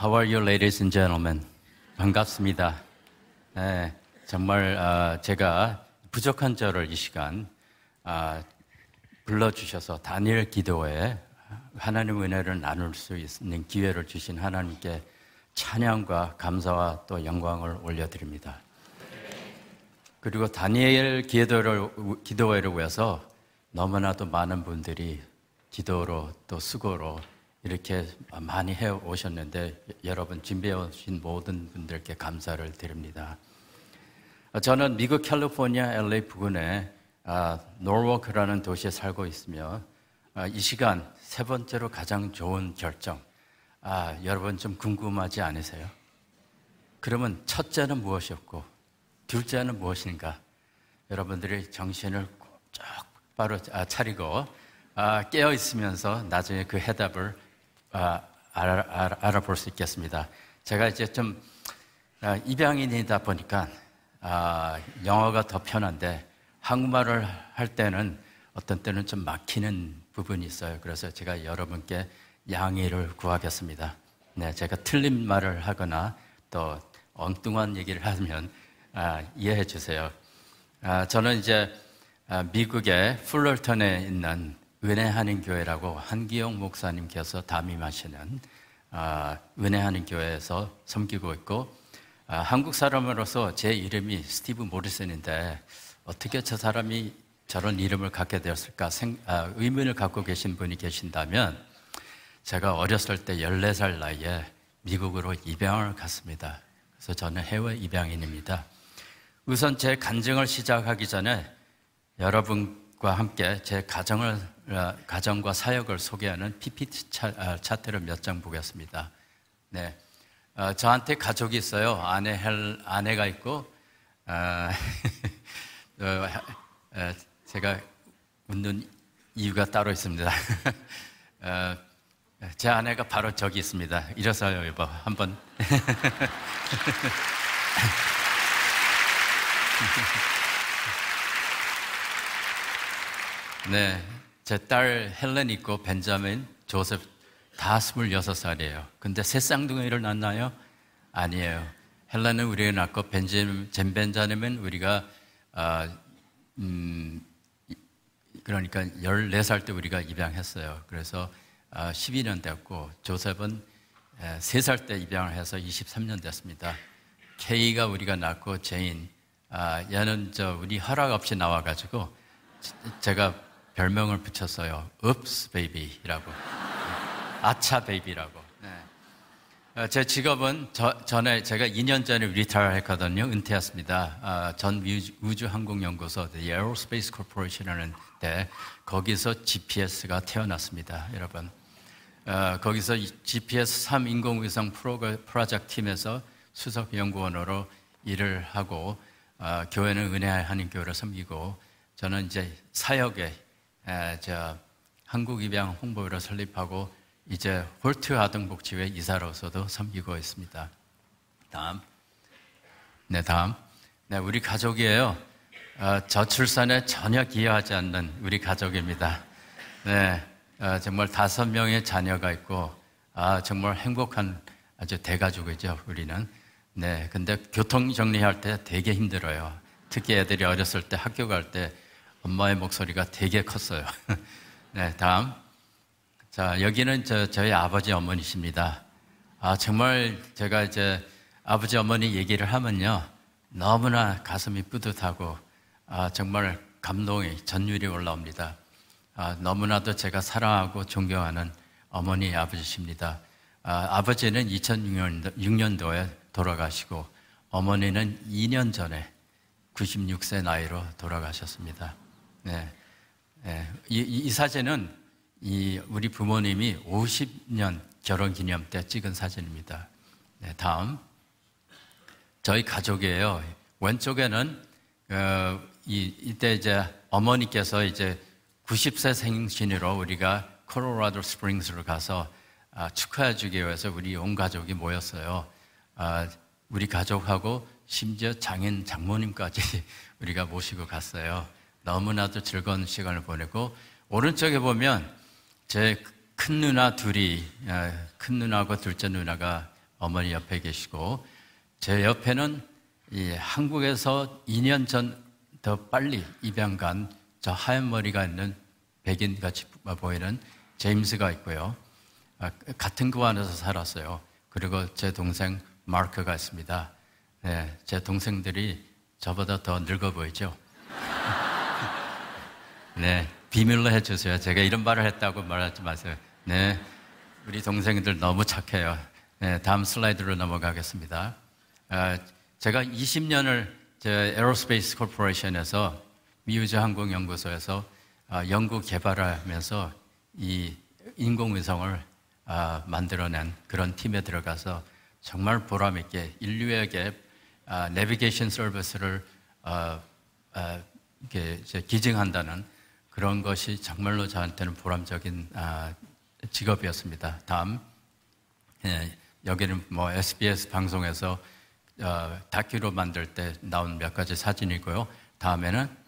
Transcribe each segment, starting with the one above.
How are you, ladies and gentlemen? 반갑습니다. 네, 정말 제가 부족한 저를 이 시간 불러주셔서 다니엘 기도회에 하나님의 은혜를 나눌 수 있는 기회를 주신 하나님께 찬양과 감사와 또 영광을 올려드립니다. 그리고 다니엘 기도회를 위해서 너무나도 많은 분들이 기도로 또 수고로 이렇게 많이 해오셨는데 여러분 준비해 오신 모든 분들께 감사를 드립니다. 저는 미국 캘리포니아 LA 부근에 노르워크라는 도시에 살고 있으며 이 시간 세 번째로 가장 좋은 결정, 여러분 좀 궁금하지 않으세요? 그러면 첫째는 무엇이었고 둘째는 무엇인가? 여러분들이 정신을 똑바로 차리고 깨어 있으면서 나중에 그 해답을 알아볼 수 있겠습니다. 제가 이제 좀 입양인이다 보니까 영어가 더 편한데 한국말을 할 때는 어떤 때는 좀 막히는 부분이 있어요. 그래서 제가 여러분께 양해를 구하겠습니다. 네, 제가 틀린 말을 하거나 또 엉뚱한 얘기를 하면 이해해 주세요. 저는 이제 미국의 풀럴턴에 있는 은혜하는 교회라고 한기용 목사님께서 담임하시는 은혜하는 교회에서 섬기고 있고 한국 사람으로서 제 이름이 스티브 모리슨인데 어떻게 저 사람이 저런 이름을 갖게 되었을까 의문을 갖고 계신 분이 계신다면 제가 어렸을 때 14살 나이에 미국으로 입양을 갔습니다. 그래서 저는 해외 입양인입니다. 우선 제 간증을 시작하기 전에 여러분과 함께 제 가정과 사역을 소개하는 PPT 차트를 몇 장 보겠습니다. 네, 저한테 가족이 있어요. 아내가 있고 제가 웃는 이유가 따로 있습니다. 제 아내가 바로 저기 있습니다. 일어서요, 여보. 한번. 네, 제 딸 헬렌 있고 벤자민, 조셉 다 26살이에요. 근데 새 쌍둥이를 낳나요? 아니에요. 헬렌은 우리가 낳고 벤자민은 우리가 그러니까 14살 때 우리가 입양했어요. 그래서 12년 됐고 조셉은 3살 때 입양을 해서 23년 됐습니다. 케이가 우리가 낳고 제인 얘는 우리 허락 없이 나와가지고 제가 별명을 붙였어요. Oops baby라고. 아차 베이비라고. 네. 제 직업은 제가 2년 전에 리타이어 했거든요. 은퇴했습니다. 전 우주항공연구소 The Aerospace Corporation이라는 데 거기서 GPS가 태어났습니다. 여러분. 거기서 GPS 3 인공위성 프로젝트 팀에서 수석 연구원으로 일을 하고 교회는 은혜하는 교회를 섬기고 저는 이제 사역에 한국 입양 홍보회를 설립하고 이제 홀트 아동복지회 이사로서도 섬기고 있습니다. 다음. 네, 우리 가족이에요. 저출산에 전혀 기여하지 않는 우리 가족입니다. 네, 정말 5명의 자녀가 있고 정말 행복한 아주 대가족이죠, 우리는. 네, 근데 교통 정리할 때 되게 힘들어요. 특히 애들이 어렸을 때 학교 갈 때 엄마의 목소리가 되게 컸어요. 네, 다음. 자, 여기는 저희 아버지 어머니십니다. 정말 제가 이제 아버지 어머니 얘기를 하면요. 너무나 가슴이 뿌듯하고, 정말 감동이 전율이 올라옵니다. 너무나도 제가 사랑하고 존경하는 어머니 아버지십니다. 아버지는 2006년도에 돌아가시고, 어머니는 2년 전에 96세 나이로 돌아가셨습니다. 네. 네. 이 사진은 우리 부모님이 50년 결혼 기념 때 찍은 사진입니다. 네, 다음. 저희 가족이에요. 왼쪽에는, 이때 이제 어머니께서 이제 90세 생신으로 우리가 콜로라도 스프링스로 가서 축하해주기 위해서 우리 온 가족이 모였어요. 우리 가족하고 심지어 장모님까지 우리가 모시고 갔어요. 너무나도 즐거운 시간을 보내고, 오른쪽에 보면 제 큰 누나 둘이, 큰 누나하고 둘째 누나가 어머니 옆에 계시고, 제 옆에는 이 한국에서 2년 전 더 빨리 입양 간 저 하얀 머리가 있는 백인같이 보이는 제임스가 있고요. 같은 그 안에서 살았어요. 그리고 제 동생 마크가 있습니다. 네, 제 동생들이 저보다 더 늙어 보이죠? 네, 비밀로 해주세요. 제가 이런 말을 했다고 말하지 마세요. 네, 우리 동생들 너무 착해요. 네, 다음 슬라이드로 넘어가겠습니다. 제가 20년을 에어로스페이스 코퍼레이션에서 미우주항공연구소에서 연구 개발을 하면서 이 인공위성을 만들어낸 그런 팀에 들어가서 정말 보람있게 인류에게 내비게이션 서비스를 기증한다는 그런 것이 정말로 저한테는 보람적인 직업이었습니다. 다음, 여기는 뭐 SBS 방송에서 다큐로 만들 때 나온 몇 가지 사진이고요. 다음에는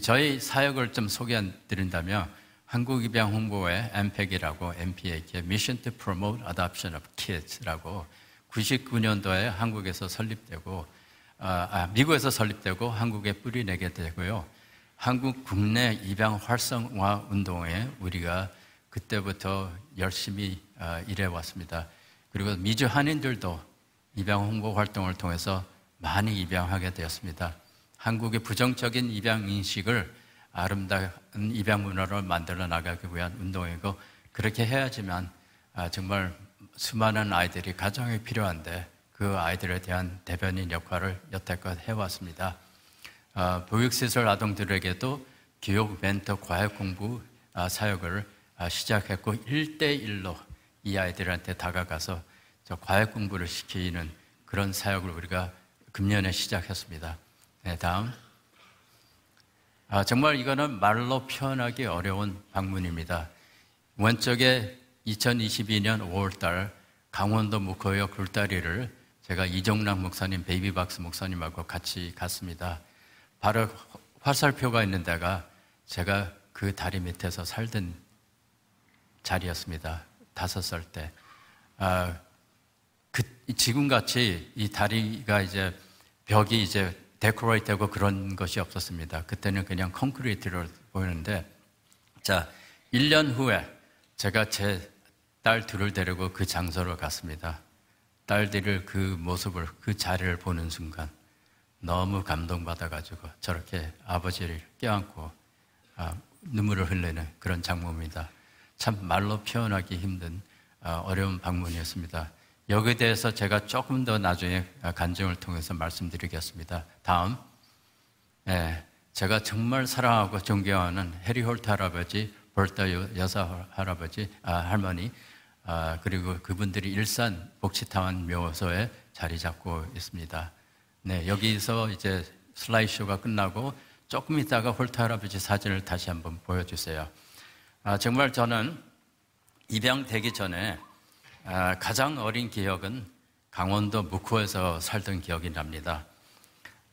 저희 사역을 좀 소개해드린다면 한국입양홍보회 MPAC이라고 MPAC Mission to Promote Adoption of Kids라고 99년도에 한국에서 설립되고 미국에서 설립되고 한국에 뿌리내게 되고요. 한국 국내 입양 활성화 운동에 우리가 그때부터 열심히 일해왔습니다. 그리고 미주 한인들도 입양 홍보 활동을 통해서 많이 입양하게 되었습니다. 한국의 부정적인 입양 인식을 아름다운 입양 문화로 만들어 나가기 위한 운동이고, 그렇게 해야지만 정말 수많은 아이들이 가정이 필요한데 그 아이들에 대한 대변인 역할을 여태껏 해왔습니다. 보육시설 아동들에게도 교육, 멘토, 과외 공부 사역을 시작했고 1대1로 이 아이들한테 다가가서 과외 공부를 시키는 그런 사역을 우리가 금년에 시작했습니다. 네, 다음. 정말 이거는 말로 표현하기 어려운 방문입니다. 왼쪽에 2022년 5월달 강원도 묵호역 굴다리를 제가 이종락 목사님, 베이비박스 목사님하고 같이 갔습니다. 바로 화살표가 있는 데가 제가 그 다리 밑에서 살던 자리였습니다. 5살 때. 지금같이 이 다리가 이제 벽이 이제 데코레이트 되고 그런 것이 없었습니다. 그때는 그냥 콘크리트로 보이는데, 1년 후에 제가 제 딸 둘을 데리고 그 장소로 갔습니다. 딸들을 그 모습을, 그 자리를 보는 순간 너무 감동받아가지고 저렇게 아버지를 껴안고 눈물을 흘리는 그런 장면입니다. 참 말로 표현하기 힘든 어려운 방문이었습니다. 여기에 대해서 제가 조금 더 나중에 간증을 통해서 말씀드리겠습니다. 다음, 제가 정말 사랑하고 존경하는 해리 홀트 할아버지, 벌타 여사 할아버지, 할머니, 그리고 그분들이 일산 복지타운 묘소에 자리 잡고 있습니다. 네, 여기서 이제 슬라이드쇼가 끝나고 조금 있다가 홀트 할아버지 사진을 다시 한번 보여주세요. 정말 저는 입양되기 전에 가장 어린 기억은 강원도 묵호에서 살던 기억이 납니다.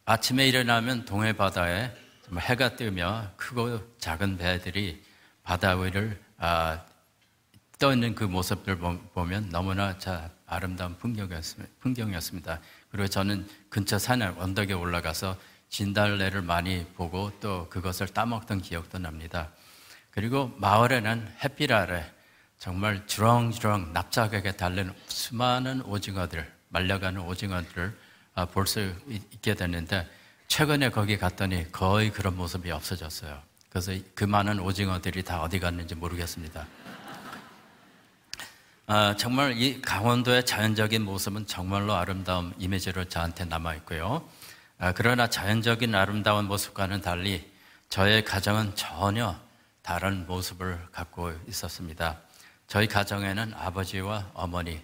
아침에 일어나면 동해 바다에 해가 뜨며 크고 작은 배들이 바다 위를 떠있는 그 모습들 보면 너무나 아름다운 풍경이었습니다. 그리고 저는 근처 산에 언덕에 올라가서 진달래를 많이 보고 또 그것을 따먹던 기억도 납니다. 그리고 마을에는 햇빛 아래 정말 주렁주렁 납작하게 달리는 수많은 오징어들, 말려가는 오징어들을 볼 수 있게 됐는데, 최근에 거기 갔더니 거의 그런 모습이 없어졌어요. 그래서 그 많은 오징어들이 다 어디 갔는지 모르겠습니다. 정말 이 강원도의 자연적인 모습은 정말로 아름다운 이미지로 저한테 남아있고요. 그러나 자연적인 아름다운 모습과는 달리 저의 가정은 전혀 다른 모습을 갖고 있었습니다. 저희 가정에는 아버지와 어머니,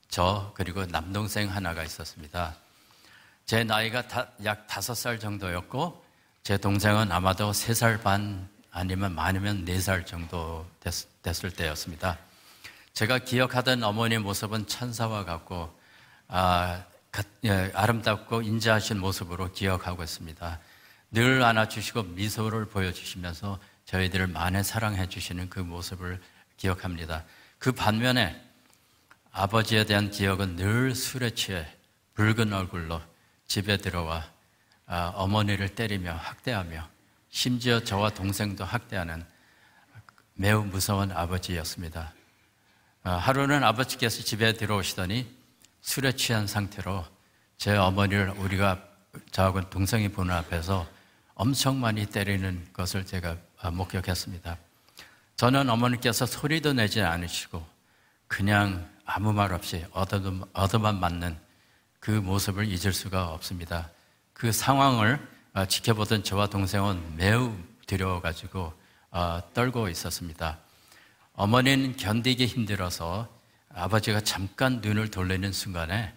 저 그리고 남동생 하나가 있었습니다. 제 나이가 약 5살 정도였고 제 동생은 아마도 3살 반 아니면 많으면 4살 정도 됐을 때였습니다. 제가 기억하던 어머니의 모습은 천사와 같고 아름답고 인자하신 모습으로 기억하고 있습니다. 늘 안아주시고 미소를 보여주시면서 저희들을 많이 사랑해 주시는 그 모습을 기억합니다. 그 반면에 아버지에 대한 기억은 늘 술에 취해 붉은 얼굴로 집에 들어와 어머니를 때리며 학대하며 심지어 저와 동생도 학대하는 매우 무서운 아버지였습니다. 하루는 아버지께서 집에 들어오시더니 술에 취한 상태로 제 어머니를 저하고 동생이 보는 앞에서 엄청 많이 때리는 것을 제가 목격했습니다. 저는 어머니께서 소리도 내지 않으시고 그냥 아무 말 없이 얻어만 맞는 그 모습을 잊을 수가 없습니다. 그 상황을 지켜보던 저와 동생은 매우 두려워가지고 떨고 있었습니다. 어머니는 견디기 힘들어서 아버지가 잠깐 눈을 돌리는 순간에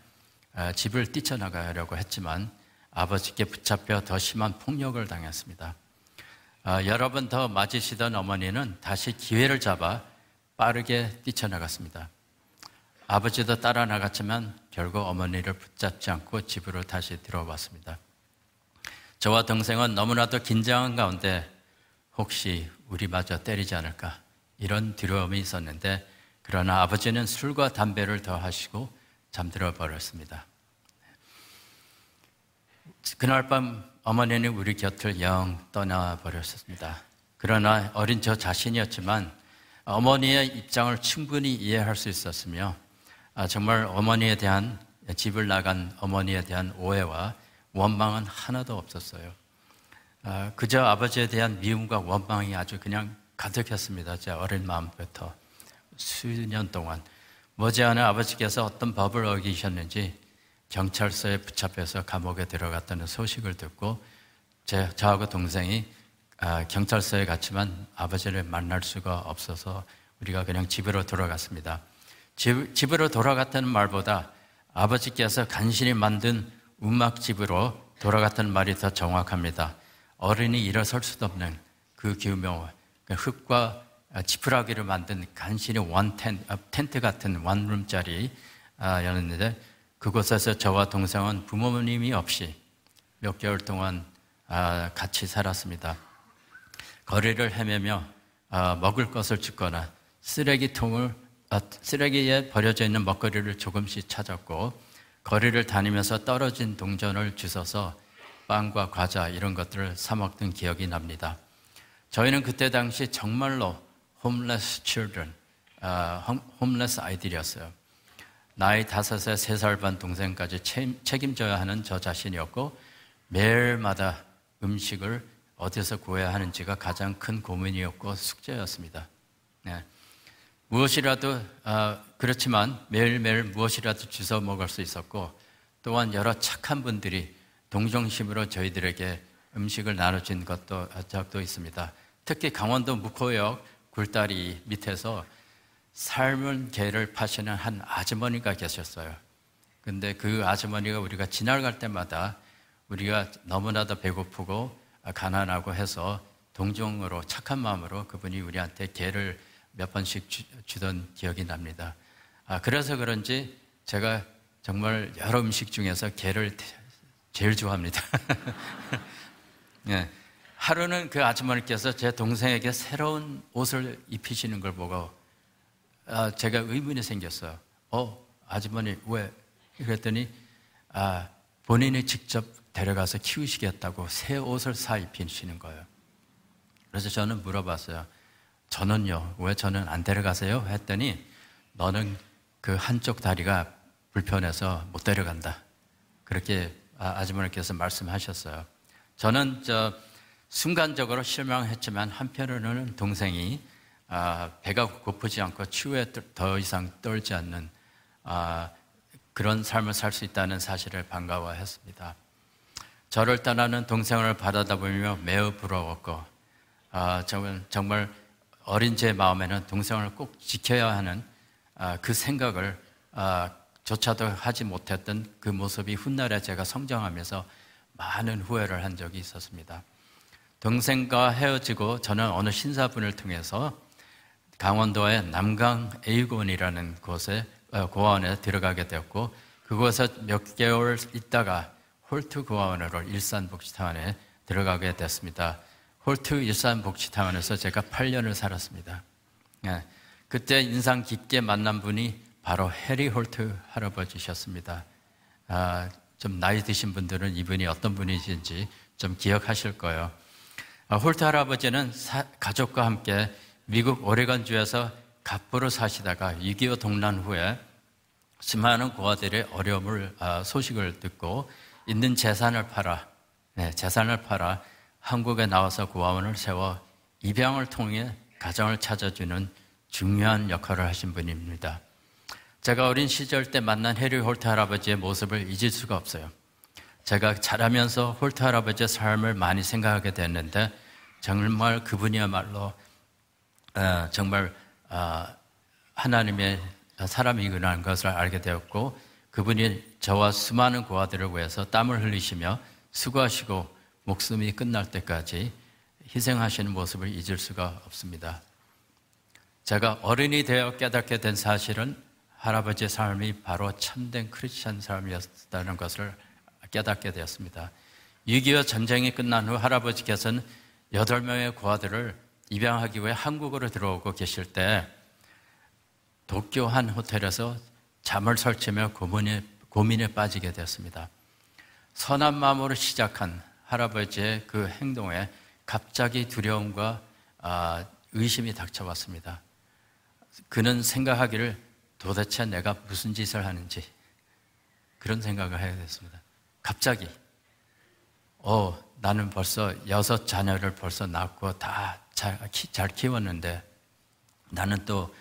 집을 뛰쳐나가려고 했지만 아버지께 붙잡혀 더 심한 폭력을 당했습니다. 여러 번 더 맞으시던 어머니는 다시 기회를 잡아 빠르게 뛰쳐나갔습니다. 아버지도 따라 나갔지만 결국 어머니를 붙잡지 않고 집으로 다시 들어왔습니다. 저와 동생은 너무나도 긴장한 가운데 혹시 우리마저 때리지 않을까 이런 두려움이 있었는데 그러나 아버지는 술과 담배를 더 하시고 잠들어 버렸습니다. 그날 밤 어머니는 우리 곁을 영 떠나버렸습니다. 그러나 어린 저 자신이었지만 어머니의 입장을 충분히 이해할 수 있었으며 정말 집을 나간 어머니에 대한 오해와 원망은 하나도 없었어요. 그저 아버지에 대한 미움과 원망이 아주 그냥 가득했습니다. 제 어린 마음부터 수년 동안 머지않아 아버지께서 어떤 법을 어기셨는지 경찰서에 붙잡혀서 감옥에 들어갔다는 소식을 듣고 저하고 동생이 경찰서에 갔지만 아버지를 만날 수가 없어서 우리가 그냥 집으로 돌아갔습니다. 집으로 돌아갔다는 말보다 아버지께서 간신히 만든 움막집으로 돌아갔다는 말이 더 정확합니다. 어른이 일어설 수도 없는 그 규모, 흙과 지푸라기를 만든 간신히 텐트 같은 원룸짜리였는데 그곳에서 저와 동생은 부모님이 없이 몇 개월 동안 같이 살았습니다. 거리를 헤매며 먹을 것을 줍거나 쓰레기에 버려져 있는 먹거리를 조금씩 찾았고 거리를 다니면서 떨어진 동전을 주워서 빵과 과자 이런 것들을 사 먹던 기억이 납니다. 저희는 그때 당시 정말로 홈레스 children, 홈레스 아이들이었어요. 나이 5에 3살 반 동생까지 책임져야 하는 저 자신이었고 매일마다 음식을 어디서 구해야 하는지가 가장 큰 고민이었고 숙제였습니다. 네. 그렇지만 매일매일 무엇이라도 주워 먹을 수 있었고 또한 여러 착한 분들이 동정심으로 저희들에게 음식을 나눠준 적도 있습니다. 특히 강원도 묵호역 굴다리 밑에서 삶은 게를 파시는 한 아주머니가 계셨어요. 근데 그 아주머니가 우리가 지나갈 때마다 우리가 너무나도 배고프고 가난하고 해서 동정으로 착한 마음으로 그분이 우리한테 게를 몇 번씩 주던 기억이 납니다. 그래서 그런지 제가 정말 여러 음식 중에서 게를 제일 좋아합니다. 네. 하루는 그 아주머니께서 제 동생에게 새로운 옷을 입히시는 걸 보고 제가 의문이 생겼어요. 아주머니 왜? 그랬더니 본인이 직접 데려가서 키우시겠다고 새 옷을 사 입히시는 거예요. 그래서 저는 물어봤어요. 저는요, 왜 저는 안 데려가세요? 했더니 너는 그 한쪽 다리가 불편해서 못 데려간다. 그렇게 아주머니께서 말씀하셨어요. 저는 순간적으로 실망했지만 한편으로는 동생이 배가 고프지 않고 추위에 더 이상 떨지 않는 그런 삶을 살 수 있다는 사실을 반가워했습니다. 저를 떠나는 동생을 바라다보며 매우 부러웠고 정말 어린 제 마음에는 동생을 꼭 지켜야 하는 그 생각을 조차도 하지 못했던 그 모습이 훗날에 제가 성장하면서 많은 후회를 한 적이 있었습니다. 동생과 헤어지고 저는 어느 신사분을 통해서 강원도의 남강 A군이라는 고아원에 들어가게 되었고 그곳에 몇 개월 있다가 홀트 고아원으로 일산복지타운에 들어가게 됐습니다. 홀트 일산복지타운에서 제가 8년을 살았습니다. 그때 인상 깊게 만난 분이 바로 해리 홀트 할아버지셨습니다. 좀 나이 드신 분들은 이분이 어떤 분이신지 좀 기억하실 거예요. 홀트 할아버지는 가족과 함께 미국 오레건주에서 갑부로 사시다가 6.25 동란 후에 수많은 고아들의 어려움을 소식을 듣고 있는 재산을 팔아 한국에 나와서 고아원을 세워 입양을 통해 가정을 찾아주는 중요한 역할을 하신 분입니다. 제가 어린 시절 때 만난 해리 홀트 할아버지의 모습을 잊을 수가 없어요. 제가 자라면서 홀트 할아버지의 삶을 많이 생각하게 됐는데 정말 그분이야말로 정말 하나님의 사람이구나 것을 알게 되었고, 그분이 저와 수많은 고아들을 위해서 땀을 흘리시며 수고하시고 목숨이 끝날 때까지 희생하시는 모습을 잊을 수가 없습니다. 제가 어른이 되어 깨닫게 된 사실은 할아버지의 삶이 바로 참된 크리스찬 삶이었다는 것을 깨닫게 되었습니다. 6.25 전쟁이 끝난 후 할아버지께서는 8명의 고아들을 입양하기 위해 한국으로 들어오고 계실 때 도쿄 한 호텔에서 잠을 설치며 고민에 빠지게 되었습니다. 선한 마음으로 시작한 할아버지의 그 행동에 갑자기 두려움과 의심이 닥쳐왔습니다. 그는 생각하기를 도대체 내가 무슨 짓을 하는지 그런 생각을 하게 됐습니다. 갑자기 나는 벌써 6 자녀를 벌써 낳고 다 잘 키웠는데 나는 또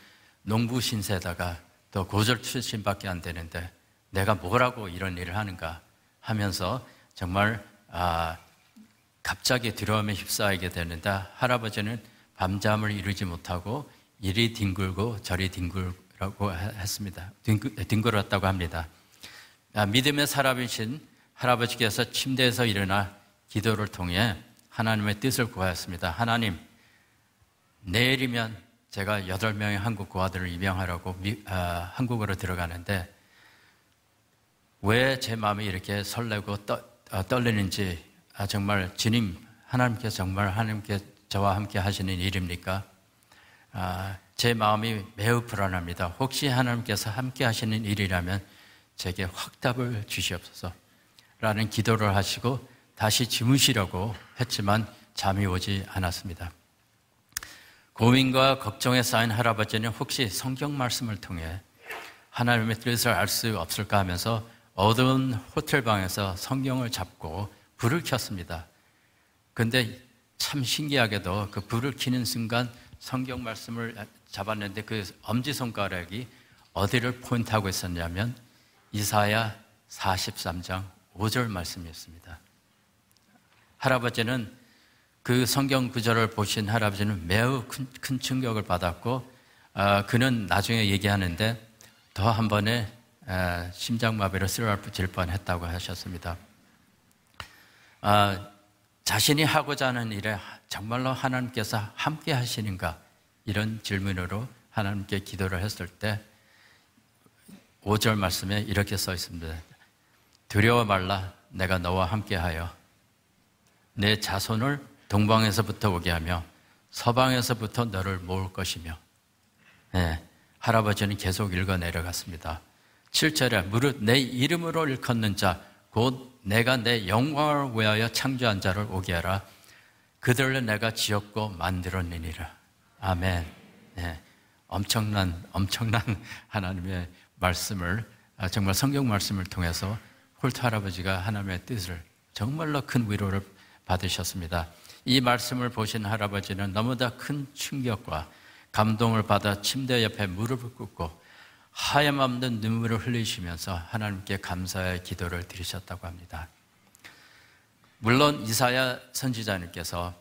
농부 신세다가 또 고졸 출신밖에 안 되는데 내가 뭐라고 이런 일을 하는가 하면서 정말 갑자기 두려움에 휩싸이게 되는데 할아버지는 밤잠을 이루지 못하고 이리 뒹굴고 저리 뒹굴라고 했습니다. 뒹굴었다고 합니다. 믿음의 사람이신 할아버지께서 침대에서 일어나 기도를 통해 하나님의 뜻을 구하였습니다. 하나님, 내일이면 제가 8명의 한국 고아들을 입양하라고 한국으로 들어가는데 왜 제 마음이 이렇게 설레고 떨리는지 정말 주님, 하나님께 저와 함께 하시는 일입니까? 제 마음이 매우 불안합니다. 혹시 하나님께서 함께 하시는 일이라면 제게 확답을 주시옵소서 라는 기도를 하시고 다시 주무시려고 했지만 잠이 오지 않았습니다. 고민과 걱정에 쌓인 할아버지는 혹시 성경 말씀을 통해 하나님의 뜻을 알 수 없을까 하면서 어두운 호텔방에서 성경을 잡고 불을 켰습니다. 그런데 참 신기하게도 그 불을 켜는 순간 성경 말씀을 잡았는데 그 엄지손가락이 어디를 포인트하고 있었냐면 이사야 43장 5절 말씀이었습니다. 할아버지는 그 성경 구절을 보신 할아버지는 매우 큰 충격을 받았고 그는 나중에 얘기하는데 더 한 번에 심장마비로 쓰러질 뻔했다고 하셨습니다. 자신이 하고자 하는 일에 정말로 하나님께서 함께 하시는가 이런 질문으로 하나님께 기도를 했을 때 5절 말씀에 이렇게 써 있습니다. 두려워 말라 내가 너와 함께하여 내 자손을 동방에서부터 오게 하며 서방에서부터 너를 모을 것이며. 할아버지는 계속 읽어 내려갔습니다. 7절에 무릇 내 이름으로 일컫는 자 곧 내가 내 영광을 위하여 창조한 자를 오게 하라. 그들을 내가 지었고 만들었느니라. 아멘. 엄청난 하나님의 말씀을 정말 성경 말씀을 통해서 홀트 할아버지가 하나님의 뜻을 정말로 큰 위로를 받으셨습니다. 이 말씀을 보신 할아버지는 너무나 큰 충격과 감동을 받아 침대 옆에 무릎을 꿇고 하염없는 눈물을 흘리시면서 하나님께 감사의 기도를 드리셨다고 합니다. 물론 이사야 선지자님께서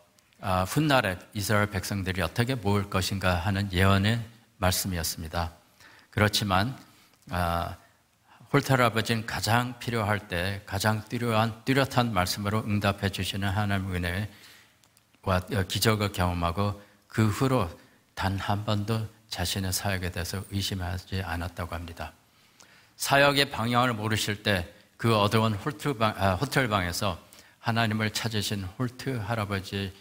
훗날에 이스라엘 백성들이 어떻게 모을 것인가 하는 예언의 말씀이었습니다. 그렇지만 홀트 할아버지는 가장 필요할 때 가장 뚜렷한 말씀으로 응답해 주시는 하나님의 은혜와 기적을 경험하고 그 후로 단 한 번도 자신의 사역에 대해서 의심하지 않았다고 합니다. 사역의 방향을 모르실 때 그 어두운 호텔방에서 하나님을 찾으신 홀트 할아버지에게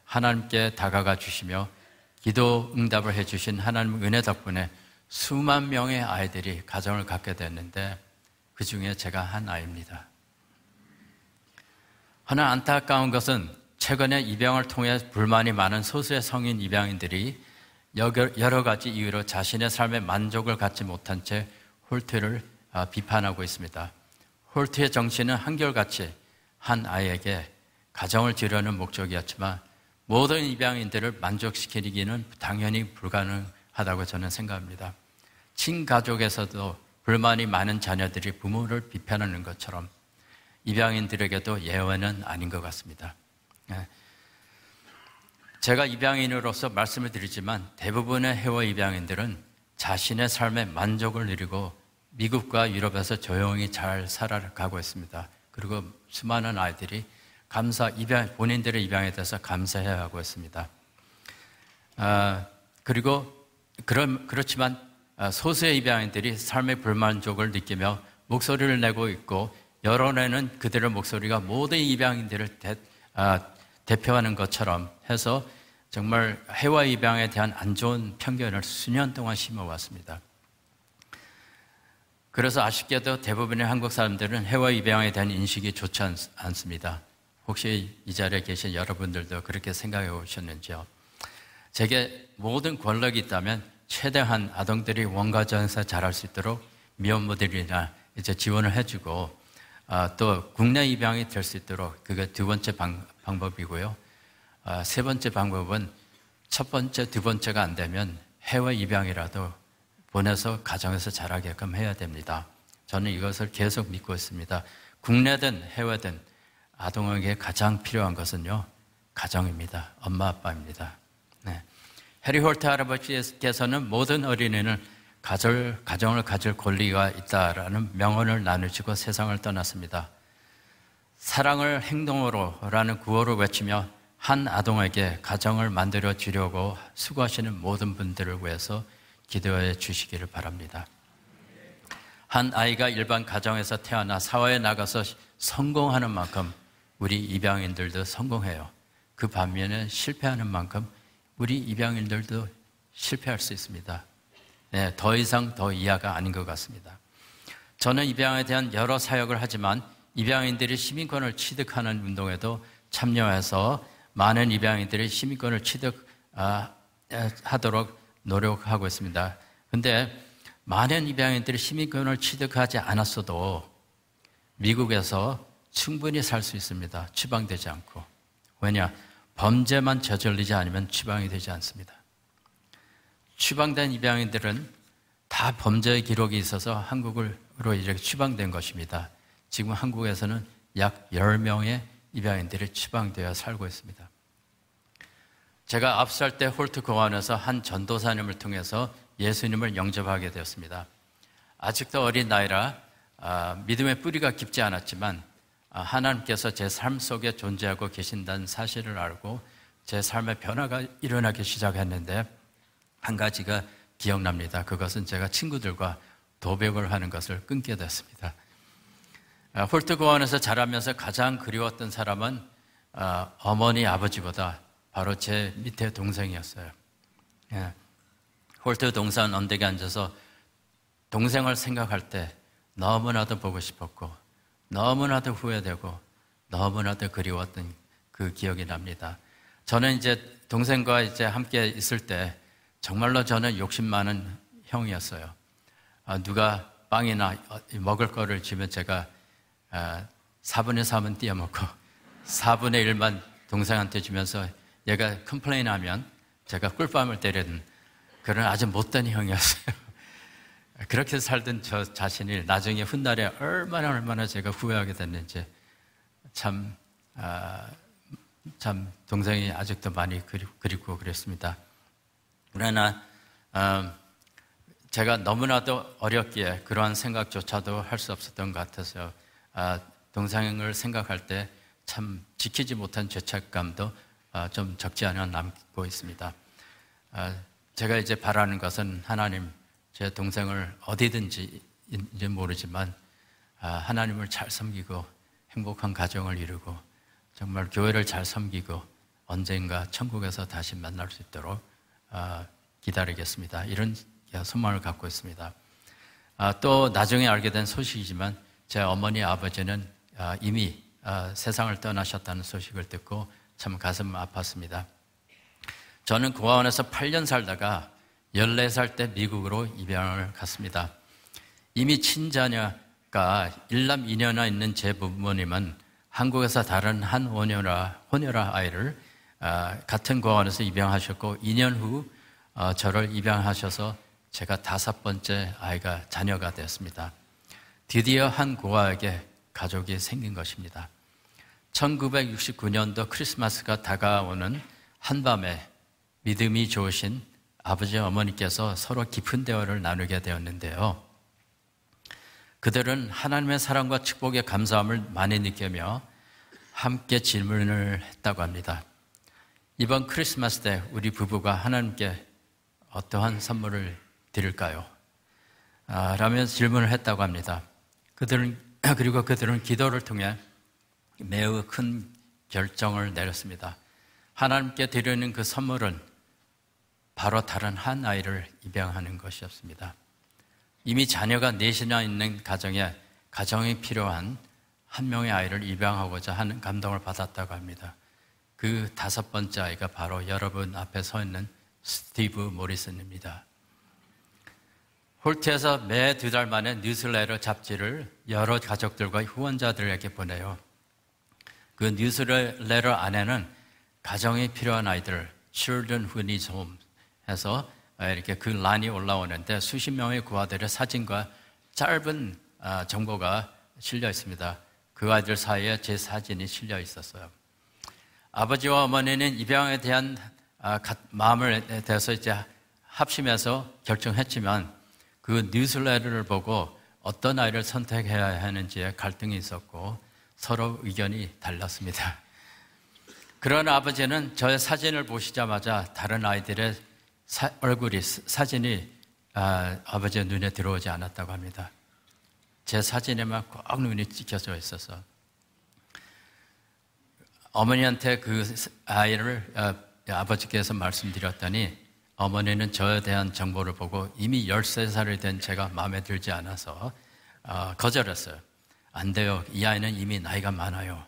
하나님께 다가가 주시며 기도 응답을 해주신 하나님의 은혜 덕분에 수만 명의 아이들이 가정을 갖게 됐는데 그 중에 제가 한 아이입니다. 하나 안타까운 것은 최근에 입양을 통해 불만이 많은 소수의 성인 입양인들이 여러 가지 이유로 자신의 삶에 만족을 갖지 못한 채 홀트를 비판하고 있습니다. 홀트의 정신은 한결같이 한 아이에게 가정을 지으려는 목적이었지만 모든 입양인들을 만족시키기는 당연히 불가능하다고 저는 생각합니다. 친가족에서도 불만이 많은 자녀들이 부모를 비판하는 것처럼 입양인들에게도 예외는 아닌 것 같습니다. 제가 입양인으로서 말씀을 드리지만 대부분의 해외 입양인들은 자신의 삶에 만족을 누리고 미국과 유럽에서 조용히 잘 살아가고 있습니다. 그리고 수많은 아이들이 본인들의 입양에 대해서 감사해하고 있습니다. 그렇지만 소수의 입양인들이 삶의 불만족을 느끼며 목소리를 내고 있고 여론에는 그들의 목소리가 모든 입양인들을 대표하는 것처럼 해서 정말 해외 입양에 대한 안 좋은 편견을 수년 동안 심어왔습니다. 그래서 아쉽게도 대부분의 한국 사람들은 해외 입양에 대한 인식이 좋지 않습니다. 혹시 이 자리에 계신 여러분들도 그렇게 생각해 오셨는지요? 제게 모든 권력이 있다면 최대한 아동들이 원가정에서 자랄 수 있도록 미혼모들이나 이제 지원을 해주고 또 국내 입양이 될 수 있도록 그게 두 번째 방법이고요. 세 번째 방법은 첫 번째, 두 번째가 안 되면 해외 입양이라도 보내서 가정에서 자라게끔 해야 됩니다. 저는 이것을 계속 믿고 있습니다. 국내든 해외든 아동에게 가장 필요한 것은요, 가정입니다. 엄마, 아빠입니다. 네. 해리 홀트 할아버지께서는 모든 어린이는 가정을 가질 권리가 있다라는 명언을 나누시고 세상을 떠났습니다. 사랑을 행동으로라는 구호를 외치며 한 아동에게 가정을 만들어 주려고 수고하시는 모든 분들을 위해서 기도해 주시기를 바랍니다. 한 아이가 일반 가정에서 태어나 사회에 나가서 성공하는 만큼 우리 입양인들도 성공해요. 그 반면에 실패하는 만큼 우리 입양인들도 실패할 수 있습니다. 네, 더 이상 더 이하가 아닌 것 같습니다. 저는 입양에 대한 여러 사역을 하지만 입양인들이 시민권을 취득하는 운동에도 참여해서 많은 입양인들이 시민권을 취득하도록 노력하고 있습니다. 그런데 많은 입양인들이 시민권을 취득하지 않았어도 미국에서 충분히 살 수 있습니다. 추방되지 않고. 왜냐? 범죄만 저질리지 않으면 추방이 되지 않습니다. 추방된 입양인들은 다 범죄의 기록이 있어서 한국으로 이렇게 추방된 것입니다. 지금 한국에서는 약 10명의 입양인들이 추방되어 살고 있습니다. 제가 9살 때 홀트 고아원에서 한 전도사님을 통해서 예수님을 영접하게 되었습니다. 아직도 어린 나이라 믿음의 뿌리가 깊지 않았지만 하나님께서 제 삶 속에 존재하고 계신다는 사실을 알고 제 삶의 변화가 일어나기 시작했는데 한 가지가 기억납니다. 그것은 제가 친구들과 도백을 하는 것을 끊게 됐습니다. 홀트 고아원에서 자라면서 가장 그리웠던 사람은 어머니, 아버지보다 바로 제 밑에 동생이었어요. 홀트 동산 언덕에 앉아서 동생을 생각할 때 너무나도 보고 싶었고 너무나도 후회되고 너무나도 그리웠던 그 기억이 납니다. 저는 이제 동생과 이제 함께 있을 때 정말로 저는 욕심 많은 형이었어요. 누가 빵이나 먹을 거를 주면 제가 4분의 3은 띄어먹고 4분의 1만 동생한테 주면서 얘가 컴플레인하면 제가 꿀밤을 때리는 그런 아주 못된 형이었어요. 그렇게 살던 저 자신이 나중에 훗날에 얼마나 제가 후회하게 됐는지 참 동생이 아직도 많이 그립고 그랬습니다. 그러나 제가 너무나도 어렸기에 그러한 생각조차도 할 수 없었던 것 같아서 동생을 생각할 때 참 지키지 못한 죄책감도 좀 적지 않아 남고 있습니다. 제가 이제 바라는 것은 하나님, 제 동생을 어디든지 모르지만 하나님을 잘 섬기고 행복한 가정을 이루고 정말 교회를 잘 섬기고 언젠가 천국에서 다시 만날 수 있도록 기다리겠습니다. 이런 소망을 갖고 있습니다. 또 나중에 알게 된 소식이지만 제 어머니 아버지는 이미 세상을 떠나셨다는 소식을 듣고 참 가슴 아팠습니다. 저는 고아원에서 8년 살다가 14살 때 미국으로 입양을 갔습니다. 이미 친자녀가 1남 2녀나 있는 제 부모님은 한국에서 다른 한 혼혈아 아이를 같은 고아원에서 입양하셨고 2년 후 저를 입양하셔서 제가 5번째 아이가 자녀가 되었습니다. 드디어 한 고아에게 가족이 생긴 것입니다. 1969년도 크리스마스가 다가오는 한밤에 믿음이 좋으신 아버지 어머니께서 서로 깊은 대화를 나누게 되었는데요. 그들은 하나님의 사랑과 축복의 감사함을 많이 느끼며 함께 질문을 했다고 합니다. 이번 크리스마스 때 우리 부부가 하나님께 어떠한 선물을 드릴까요? 라며 질문을 했다고 합니다. 그리고 그들은 기도를 통해 매우 큰 결정을 내렸습니다. 하나님께 드리는 그 선물은 바로 다른 한 아이를 입양하는 것이었습니다. 이미 자녀가 넷이나 있는 가정이 필요한 한 명의 아이를 입양하고자 하는 감동을 받았다고 합니다. 그 5번째 아이가 바로 여러분 앞에 서 있는 스티브 모리슨입니다. 홀트에서 매 2달 만에 뉴스레터 잡지를 여러 가족들과 후원자들에게 보내요. 그 뉴스레터 안에는 가정이 필요한 아이들, Children who need home 해서 이렇게 그 란이 올라오는데 수십 명의 고아들의 사진과 짧은 정보가 실려 있습니다. 그 아이들 사이에 제 사진이 실려 있었어요. 아버지와 어머니는 입양에 대한 마음을 대해서 이제 합심해서 결정했지만 그 뉴스레터를 보고 어떤 아이를 선택해야 하는지에 갈등이 있었고 서로 의견이 달랐습니다. 그러나 아버지는 저의 사진을 보시자마자 다른 아이들의 사진이 아버지의 눈에 들어오지 않았다고 합니다. 제 사진에만 꼭 눈이 찍혀져 있어서 어머니한테 그 아이를 아버지께서 말씀드렸더니 어머니는 저에 대한 정보를 보고 이미 13살이 된 제가 마음에 들지 않아서 거절했어요. 안 돼요. 이 아이는 이미 나이가 많아요.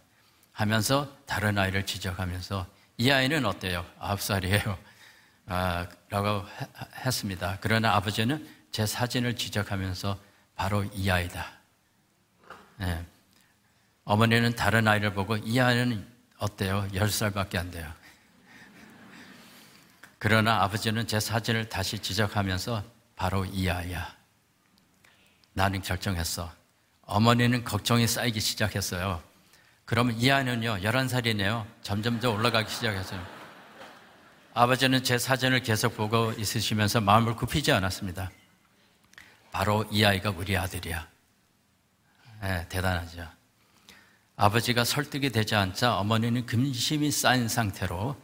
하면서 다른 아이를 지적하면서 이 아이는 어때요? 9살이에요. 라고 했습니다. 그러나 아버지는 제 사진을 지적하면서 바로 이 아이다. 네. 어머니는 다른 아이를 보고 이 아이는 어때요? 10살밖에 안 돼요. 그러나 아버지는 제 사진을 다시 지적하면서 바로 이 아이야. 나는 결정했어. 어머니는 걱정이 쌓이기 시작했어요. 그러면 이 아이는요, 11살이네요. 점점 더 올라가기 시작했어요. 아버지는 제 사진을 계속 보고 있으시면서 마음을 굽히지 않았습니다. 바로 이 아이가 우리 아들이야. 네, 대단하죠. 아버지가 설득이 되지 않자 어머니는 근심이 쌓인 상태로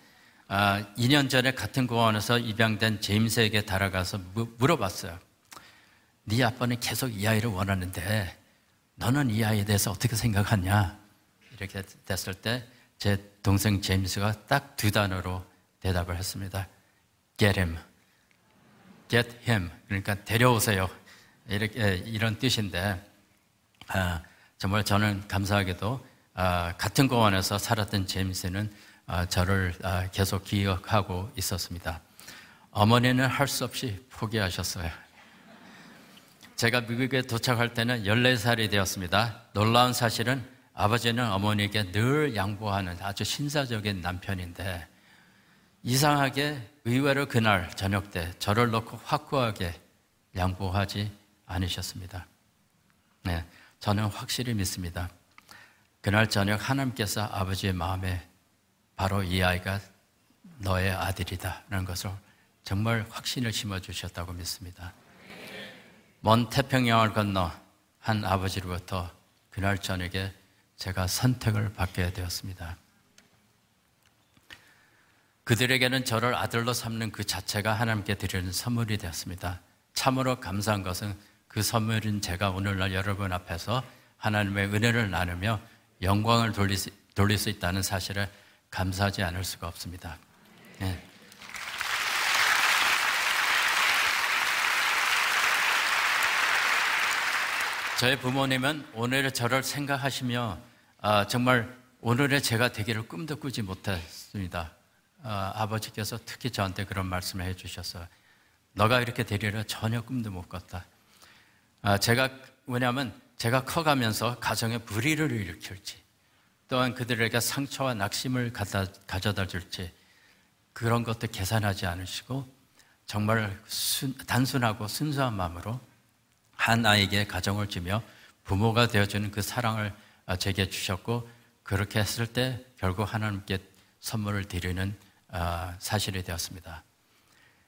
2년 전에 같은 고아원에서 입양된 제임스에게 달아가서 물어봤어요. 네 아빠는 계속 이 아이를 원하는데 너는 이 아이에 대해서 어떻게 생각하냐? 이렇게 됐을 때 제 동생 제임스가 딱 2단어로 대답을 했습니다. Get him. Get him. 그러니까 데려오세요. 이런 뜻인데 정말 저는 감사하게도 같은 고아원에서 살았던 제임스는 저를 계속 기억하고 있었습니다. 어머니는 할 수 없이 포기하셨어요. 제가 미국에 도착할 때는 14살이 되었습니다. 놀라운 사실은 아버지는 어머니에게 늘 양보하는 아주 신사적인 남편인데 이상하게 의외로 그날 저녁 때 저를 놓고 확고하게 양보하지 않으셨습니다. 네, 저는 확실히 믿습니다. 그날 저녁 하나님께서 아버지의 마음에 바로 이 아이가 너의 아들이다 라는 것을 정말 확신을 심어주셨다고 믿습니다. 먼 태평양을 건너 한 아버지로부터 그날 저녁에 제가 선택을 받게 되었습니다. 그들에게는 저를 아들로 삼는 그 자체가 하나님께 드리는 선물이 되었습니다. 참으로 감사한 것은 그 선물인 제가 오늘날 여러분 앞에서 하나님의 은혜를 나누며 영광을 돌릴 수 있다는 사실에 감사하지 않을 수가 없습니다. 네. 저희 부모님은 오늘의 저를 생각하시며 정말 오늘의 제가 되기를 꿈도 꾸지 못했습니다. 아버지께서 특히 저한테 그런 말씀을 해주셨어요. 너가 이렇게 되리라 전혀 꿈도 못 꿨다. 왜냐하면 제가 커가면서 가정에 불의를 일으킬지, 또한 그들에게 상처와 낙심을 가져다 줄지, 그런 것도 계산하지 않으시고 정말 단순하고 순수한 마음으로 한 아이에게 가정을 주며 부모가 되어주는 그 사랑을 제게 주셨고, 그렇게 했을 때 결국 하나님께 선물을 드리는 사실이 되었습니다.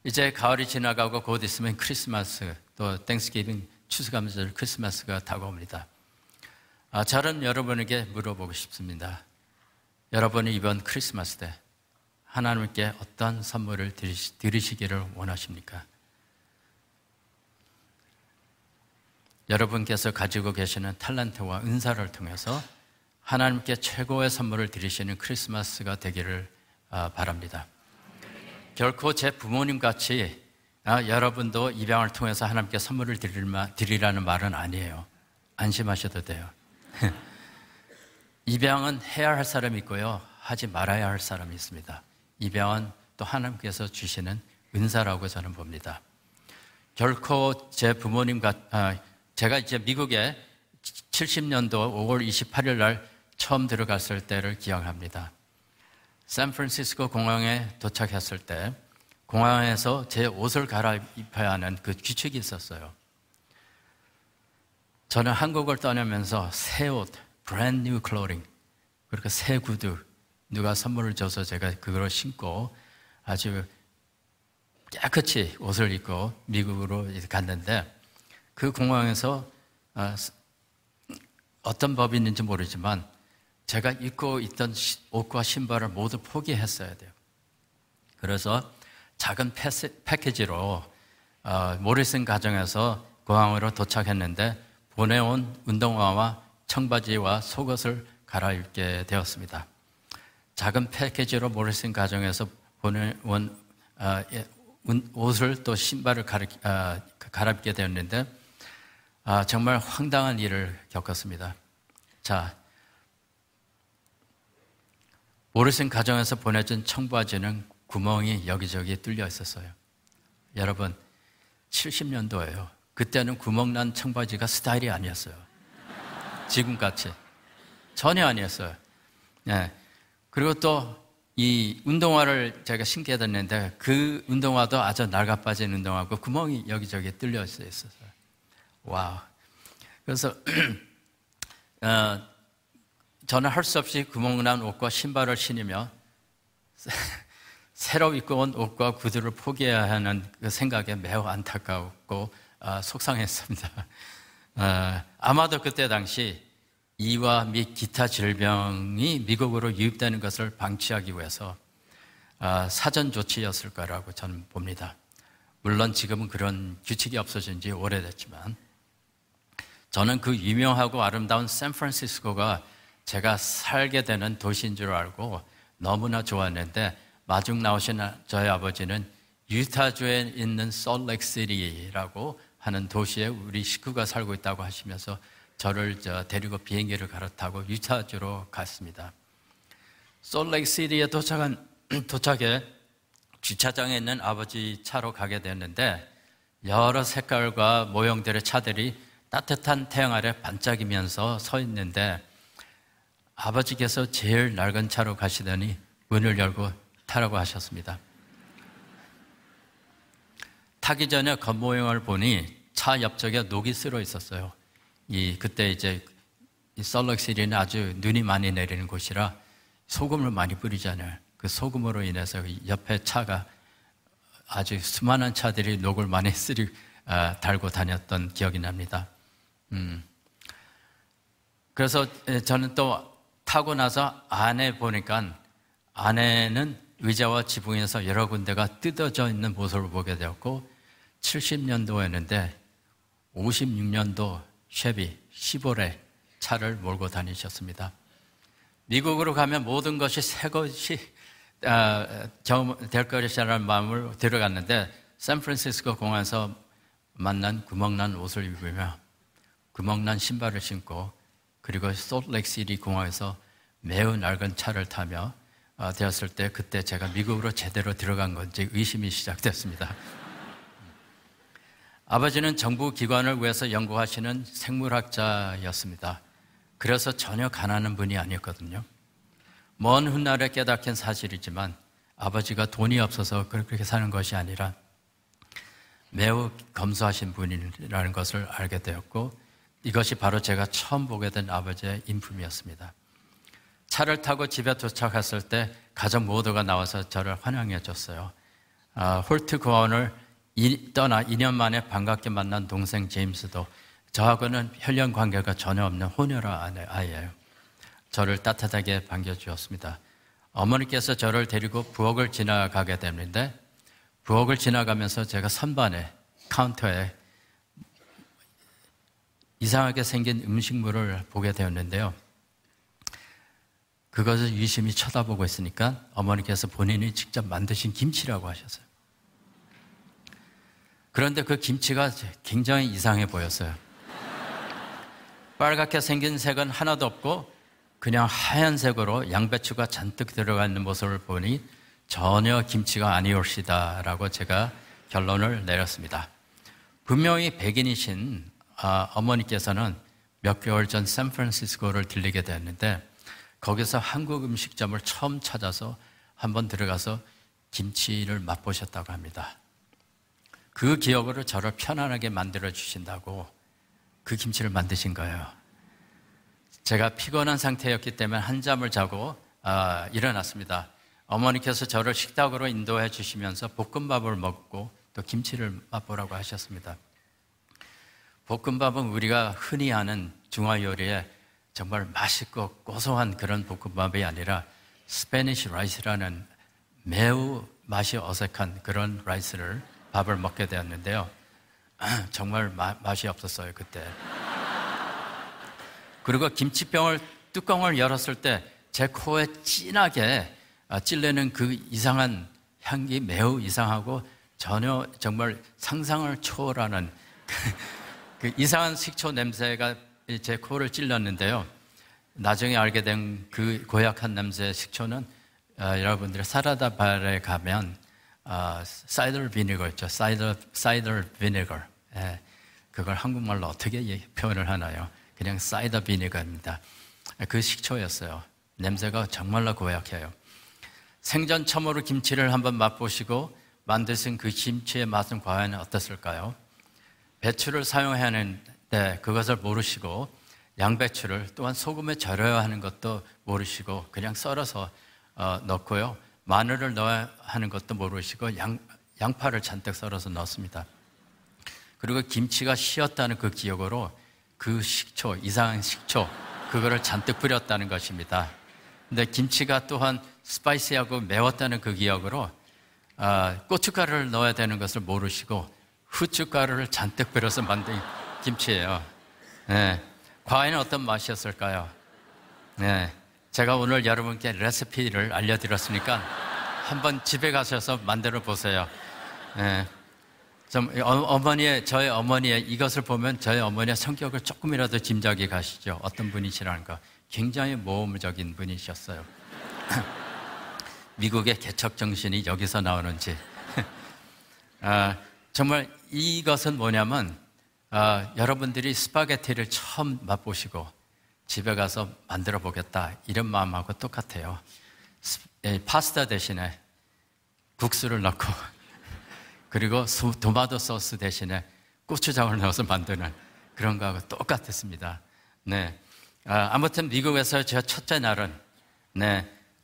이제 가을이 지나가고 곧 있으면 크리스마스, 또 땡스기빙 추수감사절 크리스마스가 다가옵니다. 저는 여러분에게 물어보고 싶습니다. 여러분이 이번 크리스마스 때 하나님께 어떤 선물을 드리시기를 원하십니까? 여러분께서 가지고 계시는 탤런트와 은사를 통해서 하나님께 최고의 선물을 드리시는 크리스마스가 되기를 바랍니다. 결코 제 부모님 같이 여러분도 입양을 통해서 하나님께 선물을 드리라는 말은 아니에요. 안심하셔도 돼요. 입양은 해야 할 사람이 있고요, 하지 말아야 할 사람이 있습니다. 입양은 또 하나님께서 주시는 은사라고 저는 봅니다. 결코 제 부모님 제가 이제 미국에 70년도 5월 28일 날 처음 들어갔을 때를 기억합니다. 샌프란시스코 공항에 도착했을 때 공항에서 제 옷을 갈아입혀야 하는 그 규칙이 있었어요. 저는 한국을 떠나면서 새 옷, brand new clothing, 그렇게 새 구두, 누가 선물을 줘서 제가 그걸 신고 아주 깨끗이 옷을 입고 미국으로 갔는데, 그 공항에서 어떤 법이 있는지 모르지만 제가 입고 있던 옷과 신발을 모두 포기했어야 돼요. 그래서 작은 패키지로 모리슨 가정에서 공항으로 도착했는데 보내온 운동화와 청바지와 속옷을 갈아입게 되었습니다. 작은 패키지로 모리슨 가정에서 보내온 옷을 또 신발을 갈아입게 되었는데 정말 황당한 일을 겪었습니다. 자, 모리슨 가정에서 보내준 청바지는 구멍이 여기저기 뚫려 있었어요. 여러분, 70년도예요. 그때는 구멍난 청바지가 스타일이 아니었어요. 지금같이 전혀 아니었어요. 네. 그리고 또 이 운동화를 제가 신게 됐는데 그 운동화도 아주 낡아빠진 운동화고 구멍이 여기저기 뚫려 있었어요. 와우. 그래서 저는 할 수 없이 구멍난 옷과 신발을 신으며 새로 입고 온 옷과 구두를 포기해야 하는 그 생각에 매우 안타깝고 속상했습니다. 아마도 그때 당시 이와 및 기타 질병이 미국으로 유입되는 것을 방치하기 위해서 사전 조치였을 거라고 저는 봅니다. 물론 지금은 그런 규칙이 없어진 지 오래됐지만, 저는 그 유명하고 아름다운 샌프란시스코가 제가 살게 되는 도시인 줄 알고 너무나 좋았는데, 마중 나오신 저희 아버지는 유타주에 있는 솔트레이크시티라고 하는 도시에 우리 식구가 살고 있다고 하시면서 저를 데리고 비행기를 갈아타고 유타주로 갔습니다. 솔트레이크시티에 도착해 주차장에 있는 아버지 차로 가게 됐는데, 여러 색깔과 모형들의 차들이 따뜻한 태양 아래 반짝이면서 서 있는데, 아버지께서 제일 낡은 차로 가시더니 문을 열고 타라고 하셨습니다. 타기 전에 겉모형을 보니 차 옆쪽에 녹이 쓸어 있었어요. 그때 이제 이 솔트레이크시티는 아주 눈이 많이 내리는 곳이라 소금을 많이 뿌리잖아요. 그 소금으로 인해서 옆에 차가 아주 수많은 차들이 녹을 많이 달고 다녔던 기억이 납니다. 그래서 저는 또 타고 나서 안에 보니까 안에는 의자와 지붕에서 여러 군데가 뜯어져 있는 모습을 보게 되었고, 70년도였는데 56년도 쉐비 시보레 차를 몰고 다니셨습니다. 미국으로 가면 모든 것이 새 것이 될 것이라는 마음을 들어갔는데, 샌프란시스코 공항에서 만난 구멍난 옷을 입으며 구멍난 신발을 신고 그리고 솔트레이크시티 공항에서 매우 낡은 차를 타며 되었을 때 그때 제가 미국으로 제대로 들어간 건지 의심이 시작됐습니다. 아버지는 정부 기관을 위해서 연구하시는 생물학자였습니다. 그래서 전혀 가난한 분이 아니었거든요. 먼 훗날에 깨닫긴 사실이지만 아버지가 돈이 없어서 그렇게 사는 것이 아니라 매우 검소하신 분이라는 것을 알게 되었고 이것이 바로 제가 처음 보게 된 아버지의 인품이었습니다. 차를 타고 집에 도착했을 때 가족 모두가 나와서 저를 환영해 줬어요. 홀트 고원을 떠나 2년 만에 반갑게 만난 동생 제임스도 저하고는 혈연 관계가 전혀 없는 혼혈아 아이예요. 저를 따뜻하게 반겨주었습니다. 어머니께서 저를 데리고 부엌을 지나가게 되는데 부엌을 지나가면서 제가 선반에 카운터에 이상하게 생긴 음식물을 보게 되었는데요. 그것을 유심히 쳐다보고 있으니까 어머니께서 본인이 직접 만드신 김치라고 하셨어요. 그런데 그 김치가 굉장히 이상해 보였어요. 빨갛게 생긴 색은 하나도 없고 그냥 하얀색으로 양배추가 잔뜩 들어가 있는 모습을 보니 전혀 김치가 아니올시다라고 제가 결론을 내렸습니다. 분명히 백인이신 어머니께서는 몇 개월 전 샌프란시스코를 들리게 되었는데 거기서 한국 음식점을 처음 찾아서 한번 들어가서 김치를 맛보셨다고 합니다. 그 기억으로 저를 편안하게 만들어 주신다고 그 김치를 만드신 거예요. 제가 피곤한 상태였기 때문에 한잠을 자고 일어났습니다. 어머니께서 저를 식탁으로 인도해 주시면서 볶음밥을 먹고 또 김치를 맛보라고 하셨습니다. 볶음밥은 우리가 흔히 하는 중화 요리에 정말 맛있고 고소한 그런 볶음밥이 아니라 스페니쉬 라이스라는 매우 맛이 어색한 그런 라이스를 밥을 먹게 되었는데요. 정말 맛이 없었어요, 그때. 그리고 김치병을 뚜껑을 열었을 때 제 코에 진하게 찔리는 그 이상한 향기 매우 이상하고 전혀 정말 상상을 초월하는 그 이상한 식초 냄새가 제 코를 찔렀는데요. 나중에 알게 된 그 고약한 냄새의 식초는 여러분들이 사라다 바에 가면 사이더 비니거 있죠. 사이더 비니거. 그걸 한국말로 어떻게 표현을 하나요? 그냥 사이더 비니거입니다. 그 식초였어요. 냄새가 정말로 고약해요. 생전 처음으로 김치를 한번 맛보시고 만드신 그 김치의 맛은 과연 어땠을까요? 배추를 사용해야 하는데 그것을 모르시고 양배추를 또한 소금에 절여야 하는 것도 모르시고 그냥 썰어서 넣고요. 마늘을 넣어야 하는 것도 모르시고 양파를 잔뜩 썰어서 넣습니다. 그리고 김치가 쉬었다는 그 기억으로 그 식초, 이상한 식초 그거를 잔뜩 뿌렸다는 것입니다. 근데 김치가 또한 스파이시하고 매웠다는 그 기억으로 고춧가루를 넣어야 되는 것을 모르시고 후춧가루를 잔뜩 뿌려서 만든 김치예요. 네. 과연 어떤 맛이었을까요? 네. 제가 오늘 여러분께 레시피를 알려드렸으니까 한번 집에 가셔서 만들어 보세요. 네. 저희 어머니의 이것을 보면 저희 어머니의 성격을 조금이라도 짐작이 가시죠. 어떤 분이시라는 거. 굉장히 모험적인 분이셨어요. 미국의 개척 정신이 여기서 나오는지. 정말 이것은 뭐냐면 여러분들이 스파게티를 처음 맛보시고 집에 가서 만들어 보겠다 이런 마음하고 똑같아요. 파스타 대신에 국수를 넣고 그리고 토마토 소스 대신에 고추장을 넣어서 만드는 그런 거하고 똑같았습니다. 네. 아무튼 미국에서 제 첫째 날은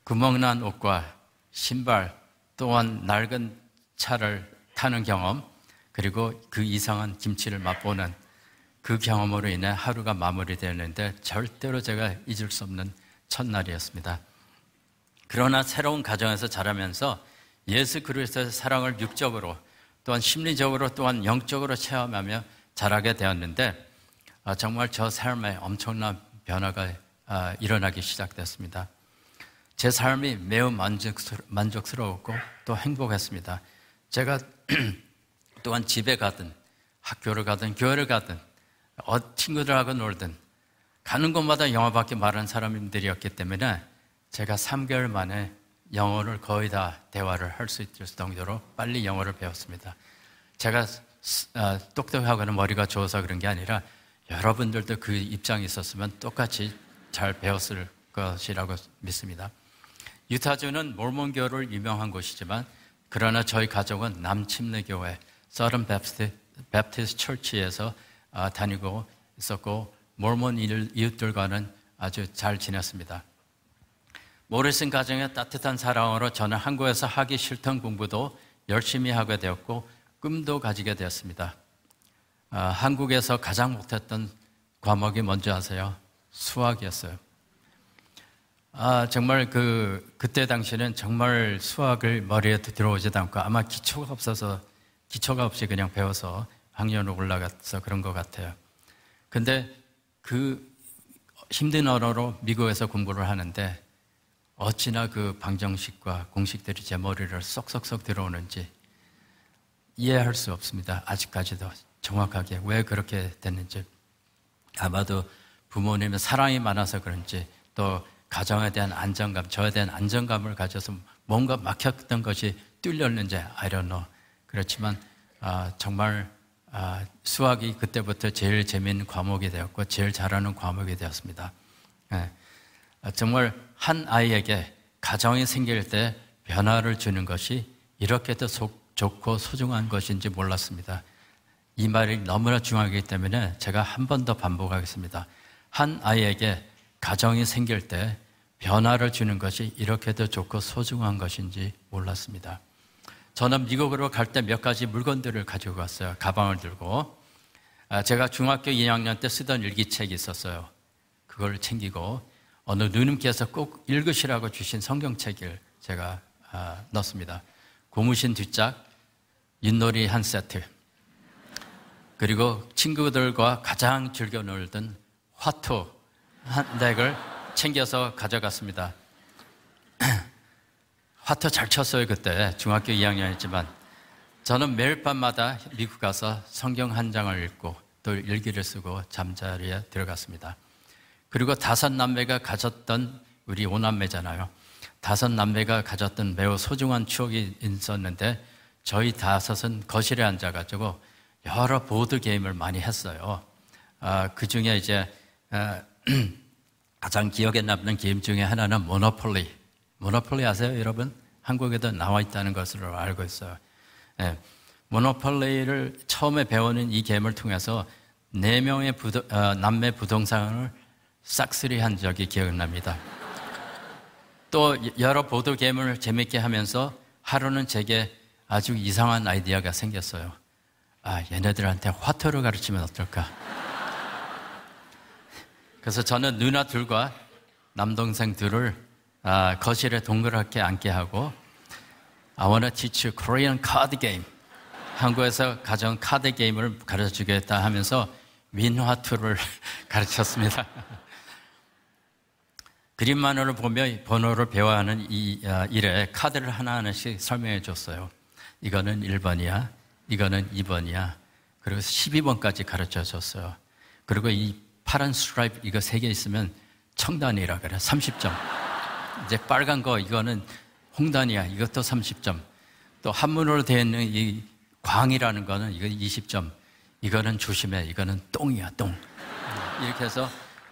구멍난 옷과 신발 또한 낡은 차를 타는 경험 그리고 그 이상한 김치를 맛보는 그 경험으로 인해 하루가 마무리되었는데 절대로 제가 잊을 수 없는 첫날이었습니다. 그러나 새로운 가정에서 자라면서 예수 그리스도의 사랑을 육적으로 또한 심리적으로 또한 영적으로 체험하며 자라게 되었는데 정말 저 삶에 엄청난 변화가 일어나기 시작됐습니다. 제 삶이 매우 만족스러웠고 또 행복했습니다. 제가 또한 집에 가든 학교를 가든 교회를 가든 친구들하고 놀든 가는 곳마다 영어밖에 말하는 사람들이었기 때문에 제가 3개월 만에 영어를 거의 다 대화를 할 수 있을 정도로 빨리 영어를 배웠습니다. 제가 똑똑하거나 머리가 좋아서 그런 게 아니라 여러분들도 그 입장이 있었으면 똑같이 잘 배웠을 것이라고 믿습니다. 유타주는 몰몬교를 유명한 곳이지만 그러나 저희 가족은 남침례교회 서던 베프티스트 처치에서 다니고 있었고 몰몬 이웃들과는 아주 잘 지냈습니다. 모리슨 가정의 따뜻한 사랑으로 저는 한국에서 하기 싫던 공부도 열심히 하게 되었고 꿈도 가지게 되었습니다. 한국에서 가장 못했던 과목이 뭔지 아세요? 수학이었어요. 정말 그때 당시에는 정말 수학을 머리에 들어오지도 않고 아마 기초가 없이 그냥 배워서 학년으로 올라가서 그런 것 같아요. 근데 그 힘든 언어로 미국에서 공부를 하는데 어찌나 그 방정식과 공식들이 제 머리를 쏙쏙쏙 들어오는지 이해할 수 없습니다. 아직까지도 정확하게 왜 그렇게 됐는지. 아마도 부모님의 사랑이 많아서 그런지 또 가정에 대한 안정감, 저에 대한 안정감을 가져서 뭔가 막혔던 것이 뚫렸는지 I don't know. 그렇지만 정말 수학이 그때부터 제일 재미있는 과목이 되었고 제일 잘하는 과목이 되었습니다. 정말 한 아이에게 가정이 생길 때 변화를 주는 것이 이렇게도 좋고 소중한 것인지 몰랐습니다. 이 말이 너무나 중요하기 때문에 제가 한 번 더 반복하겠습니다. 한 아이에게 가정이 생길 때 변화를 주는 것이 이렇게도 좋고 소중한 것인지 몰랐습니다. 저는 미국으로 갈 때 몇 가지 물건들을 가지고 갔어요. 가방을 들고. 제가 중학교 2학년 때 쓰던 일기책이 있었어요. 그걸 챙기고 어느 누님께서 꼭 읽으시라고 주신 성경책을 제가 넣었습니다. 고무신 뒷짝, 윷놀이 한 세트, 그리고 친구들과 가장 즐겨 놀던 화투 한 덱을 챙겨서 가져갔습니다. 화투 잘 쳤어요. 그때 중학교 2학년이지만 저는 매일 밤마다 미국 가서 성경 한 장을 읽고 또 일기를 쓰고 잠자리에 들어갔습니다. 그리고 5남매가 가졌던, 우리 5남매잖아요. 5남매가 가졌던 매우 소중한 추억이 있었는데 저희 5은 거실에 앉아가지고 여러 보드 게임을 많이 했어요. 그 중에 이제 가장 기억에 남는 게임 중에 하나는 모노폴리. 모노폴리 아세요, 여러분? 한국에도 나와 있다는 것으로 알고 있어요. 모노폴리를 처음에 배우는 이 게임을 통해서 4명의 남매 부동산을 싹쓸이한 적이 기억납니다. 또 여러 보드 게임을 재밌게 하면서 하루는 제게 아주 이상한 아이디어가 생겼어요. 얘네들한테 화투를 가르치면 어떨까? 그래서 저는 누나 둘과 남동생 둘을 거실에 동그랗게 앉게 하고 I want to teach you Korean card game. 한국에서 가져온 카드 게임을 가르쳐주겠다 하면서 민화투를 가르쳤습니다. 그림만으로 보며 번호를 배워야 하는 이 일에 카드를 하나하나씩 설명해 줬어요. 이거는 1번이야, 이거는 2번이야, 그리고 12번까지 가르쳐 줬어요. 그리고 이 파란 스트라이프 이거 3개 있으면 청단이라 그래. 30점. 이제 빨간 거 이거는 홍단이야. 이것도 30점. 또 한문으로 되어 있는 이 광이라는 거는 이거 20점. 이거는 조심해. 이거는 똥이야, 똥. 이렇게 해서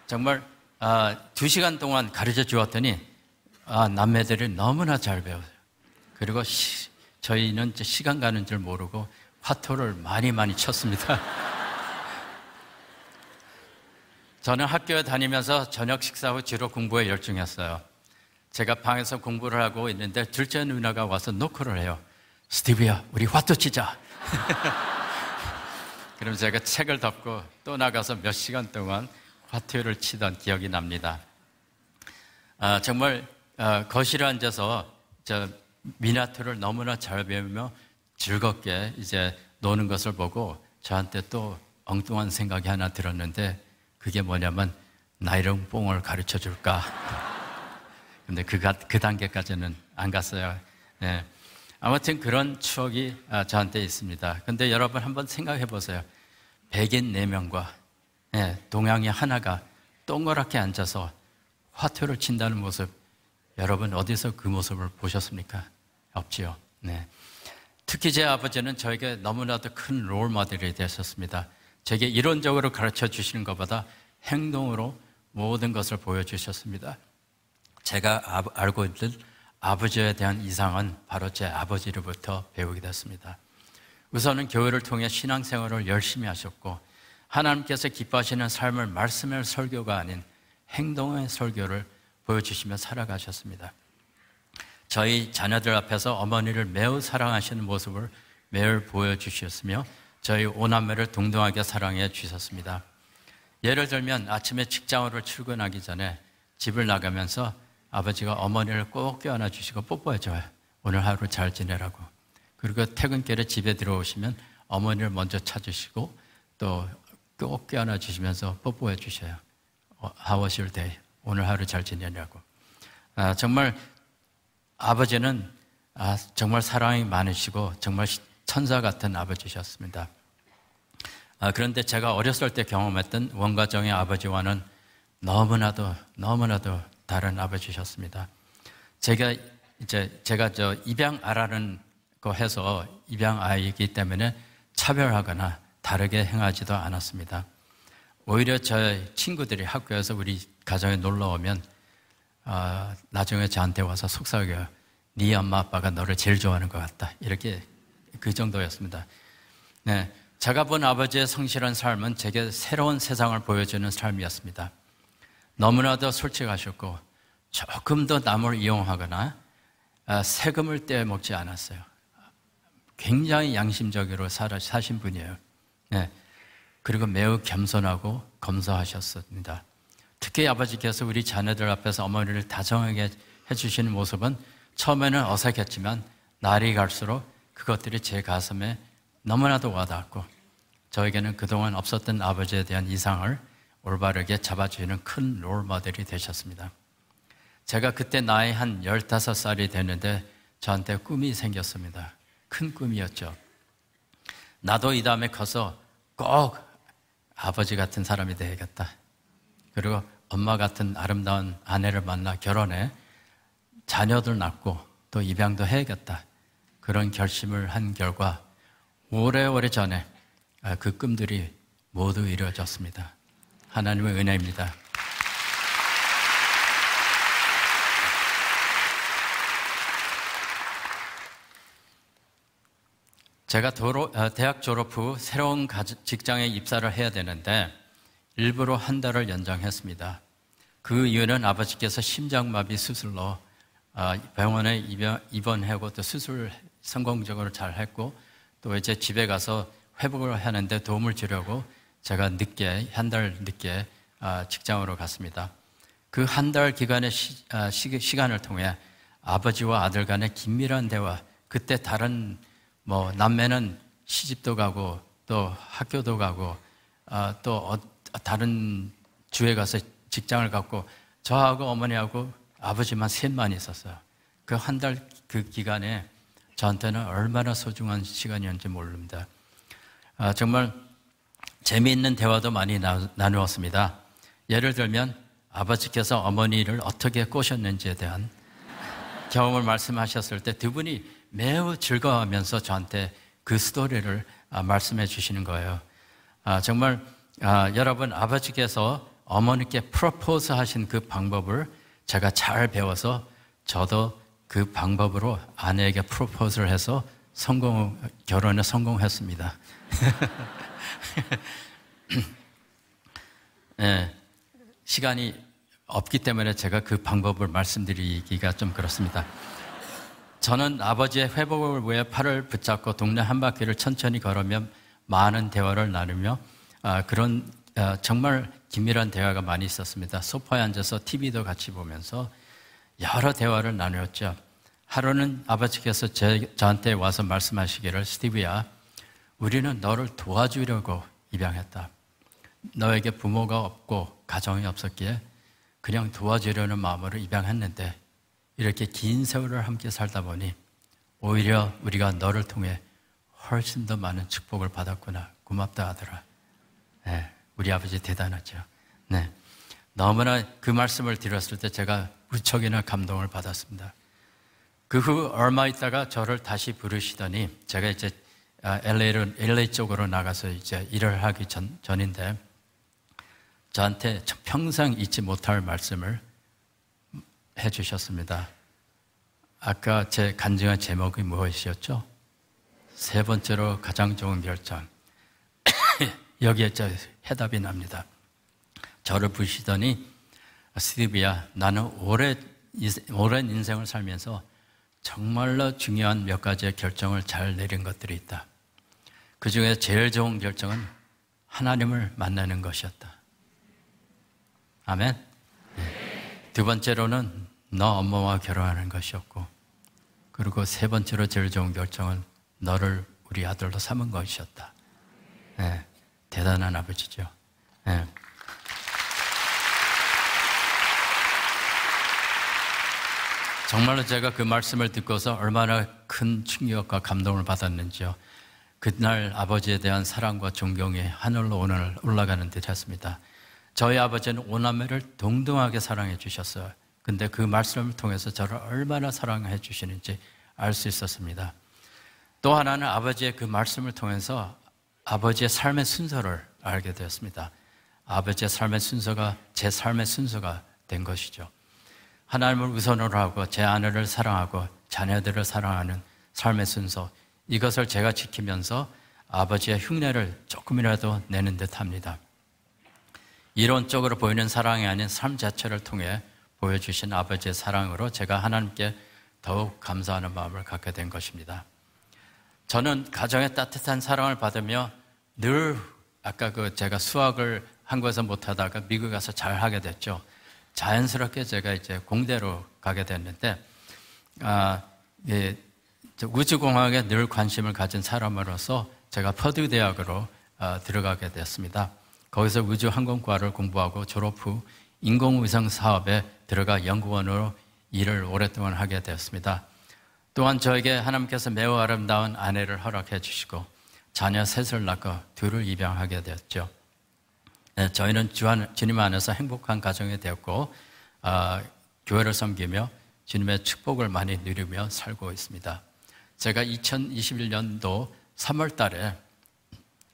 정말 2시간 동안 가르쳐 주었더니 남매들이 너무나 잘 배워요. 그리고 저희는 시간 가는 줄 모르고 화투를 많이 쳤습니다. 저는 학교에 다니면서 저녁 식사 후 주로 공부에 열중했어요. 제가 방에서 공부를 하고 있는데 둘째 누나가 와서 노크를 해요. 스티브야, 우리 화투 치자. 그럼 제가 책을 덮고 또 나가서 몇 시간 동안 화투를 치던 기억이 납니다. 정말 거실에 앉아서 미나투를 너무나 잘 배우며 즐겁게 이제 노는 것을 보고 저한테 또 엉뚱한 생각이 하나 들었는데 그게 뭐냐면 나이롱 뽕을 가르쳐 줄까? 근데 그 단계까지는 안 갔어요. 네. 아무튼 그런 추억이 저한테 있습니다. 근데 여러분 한번 생각해 보세요. 백인 4명과 동양의 하나가 동그랗게 앉아서 화투를 친다는 모습, 여러분 어디서 그 모습을 보셨습니까? 없지요. 네. 특히 제 아버지는 저에게 너무나도 큰 롤 모델이 되셨습니다. 제게 이론적으로 가르쳐 주시는 것보다 행동으로 모든 것을 보여주셨습니다. 제가 알고 있는 아버지에 대한 이상은 바로 제 아버지로부터 배우게 됐습니다. 우선은 교회를 통해 신앙생활을 열심히 하셨고 하나님께서 기뻐하시는 삶을 말씀의 설교가 아닌 행동의 설교를 보여주시며 살아가셨습니다. 저희 자녀들 앞에서 어머니를 매우 사랑하시는 모습을 매일 보여주셨으며 저희 오남매를 동등하게 사랑해 주셨습니다. 예를 들면 아침에 직장으로 출근하기 전에 집을 나가면서 아버지가 어머니를 꼭 껴안아 주시고 뽀뽀해줘요. 오늘 하루 잘 지내라고. 그리고 퇴근길에 집에 들어오시면 어머니를 먼저 찾으시고 또 꼭 껴안아 주시면서 뽀뽀해 주셔요. How was your day? 오늘 하루 잘 지내냐고. 정말 아버지는 정말 사랑이 많으시고 정말 천사 같은 아버지셨습니다. 그런데 제가 어렸을 때 경험했던 원가정의 아버지와는 너무나도 다른 아버지셨습니다. 제가 입양아라는 거 해서 입양아이기 때문에 차별하거나 다르게 행하지도 않았습니다. 오히려 저희 친구들이 학교에서 우리 가정에 놀러 오면 나중에 저한테 와서 속삭여요. 네 엄마 아빠가 너를 제일 좋아하는 것 같다. 이렇게 그 정도였습니다. 네, 제가 본 아버지의 성실한 삶은 제게 새로운 세상을 보여주는 삶이었습니다. 너무나도 솔직하셨고 조금도 남을 이용하거나 세금을 떼먹지 않았어요. 굉장히 양심적으로 사신 분이에요. 네. 그리고 매우 겸손하고 검소하셨습니다. 특히 아버지께서 우리 자녀들 앞에서 어머니를 다정하게 해주시는 모습은 처음에는 어색했지만 날이 갈수록 그것들이 제 가슴에 너무나도 와닿았고 저에게는 그동안 없었던 아버지에 대한 이상을 올바르게 잡아주는 큰 롤모델이 되셨습니다. 제가 그때 나이 한 15살이 됐는데 저한테 꿈이 생겼습니다. 큰 꿈이었죠. 나도 이 다음에 커서 꼭 아버지 같은 사람이 되야겠다. 그리고 엄마 같은 아름다운 아내를 만나 결혼해 자녀들 낳고 또 입양도 해야겠다. 그런 결심을 한 결과 오래오래 전에 그 꿈들이 모두 이루어졌습니다. 하나님의 은혜입니다. 제가 대학 졸업 후 새로운 직장에 입사를 해야 되는데 일부러 한 달을 연장했습니다. 그 이유는 아버지께서 심장마비 수술로 병원에 입원하고 또 수술 성공적으로 잘 했고 또 이제 집에 가서 회복을 하는데 도움을 주려고 제가 한 달 늦게 직장으로 갔습니다. 그 한 달 기간의 시간을 통해 아버지와 아들 간의 긴밀한 대화, 그때 다른 남매는 시집도 가고 또 학교도 가고 또 다른 주에 가서 직장을 갖고 저하고 어머니하고 아버지만 셋만 있었어요. 그 한 달 그 기간에 저한테는 얼마나 소중한 시간이었는지 모릅니다. 정말 재미있는 대화도 많이 나누었습니다. 예를 들면 아버지께서 어머니를 어떻게 꼬셨는지에 대한 경험을 말씀하셨을 때 두 분이 매우 즐거워하면서 저한테 그 스토리를 말씀해 주시는 거예요. 정말 여러분 아버지께서 어머니께 프로포즈 하신 그 방법을 제가 잘 배워서 저도 그 방법으로 아내에게 프로포즈를 해서 결혼에 성공했습니다. 네, 시간이 없기 때문에 제가 그 방법을 말씀드리기가 좀 그렇습니다. 저는 아버지의 회복을 위해 팔을 붙잡고 동네 한 바퀴를 천천히 걸으며 많은 대화를 나누며 그런 정말 긴밀한 대화가 많이 있었습니다. 소파에 앉아서 TV도 같이 보면서 여러 대화를 나누었죠. 하루는 아버지께서 저한테 와서 말씀하시기를 스티브야, 우리는 너를 도와주려고 입양했다. 너에게 부모가 없고 가정이 없었기에 그냥 도와주려는 마음으로 입양했는데 이렇게 긴 세월을 함께 살다 보니 오히려 우리가 너를 통해 훨씬 더 많은 축복을 받았구나. 고맙다 하더라. 네, 우리 아버지 대단하죠. 네. 너무나 그 말씀을 드렸을 때 제가 무척이나 감동을 받았습니다. 그 후 얼마 있다가 저를 다시 부르시더니 제가 이제 LA 쪽으로 나가서 이제 일을 하기 전인데 저한테 평생 잊지 못할 말씀을 해 주셨습니다. 아까 제 간증한 제목이 무엇이었죠? 세 번째로 가장 좋은 결정. 여기에 해답이 납니다. 저를 부르시더니 스티브야, 나는 오랜 인생을 살면서 정말로 중요한 몇 가지의 결정을 잘 내린 것들이 있다. 그 중에 제일 좋은 결정은 하나님을 만나는 것이었다. 아멘. 네. 두 번째로는 너 엄마와 결혼하는 것이었고, 그리고 세 번째로 제일 좋은 결정은 너를 우리 아들로 삼은 것이었다. 네. 대단한 아버지죠. 네. 정말로 제가 그 말씀을 듣고서 얼마나 큰 충격과 감동을 받았는지요. 그날 아버지에 대한 사랑과 존경이 하늘로 올라가는 듯 했습니다. 저희 아버지는 오남매를 동등하게 사랑해 주셨어요. 근데 그 말씀을 통해서 저를 얼마나 사랑해 주시는지 알 수 있었습니다. 또 하나는 아버지의 그 말씀을 통해서 아버지의 삶의 순서를 알게 되었습니다. 아버지의 삶의 순서가 제 삶의 순서가 된 것이죠. 하나님을 우선으로 하고 제 아내를 사랑하고 자녀들을 사랑하는 삶의 순서, 이것을 제가 지키면서 아버지의 흉내를 조금이라도 내는 듯합니다. 이론적으로 보이는 사랑이 아닌 삶 자체를 통해 보여주신 아버지의 사랑으로 제가 하나님께 더욱 감사하는 마음을 갖게 된 것입니다. 저는 가정의 따뜻한 사랑을 받으며 늘 아까 제가 수학을 한국에서 못하다가 미국 가서 잘 하게 됐죠. 자연스럽게 제가 이제 공대로 가게 됐는데, 우주공학에 늘 관심을 가진 사람으로서 제가 퍼듀 대학으로 들어가게 됐습니다. 거기서 우주항공과를 공부하고 졸업 후 인공위성 사업에 들어가 연구원으로 일을 오랫동안 하게 되었습니다. 또한 저에게 하나님께서 매우 아름다운 아내를 허락해 주시고 자녀 셋을 낳고 둘을 입양하게 되었죠. 네, 저희는 주님 안에서 행복한 가정이 되었고 교회를 섬기며 주님의 축복을 많이 누리며 살고 있습니다. 제가 2021년도 3월 달에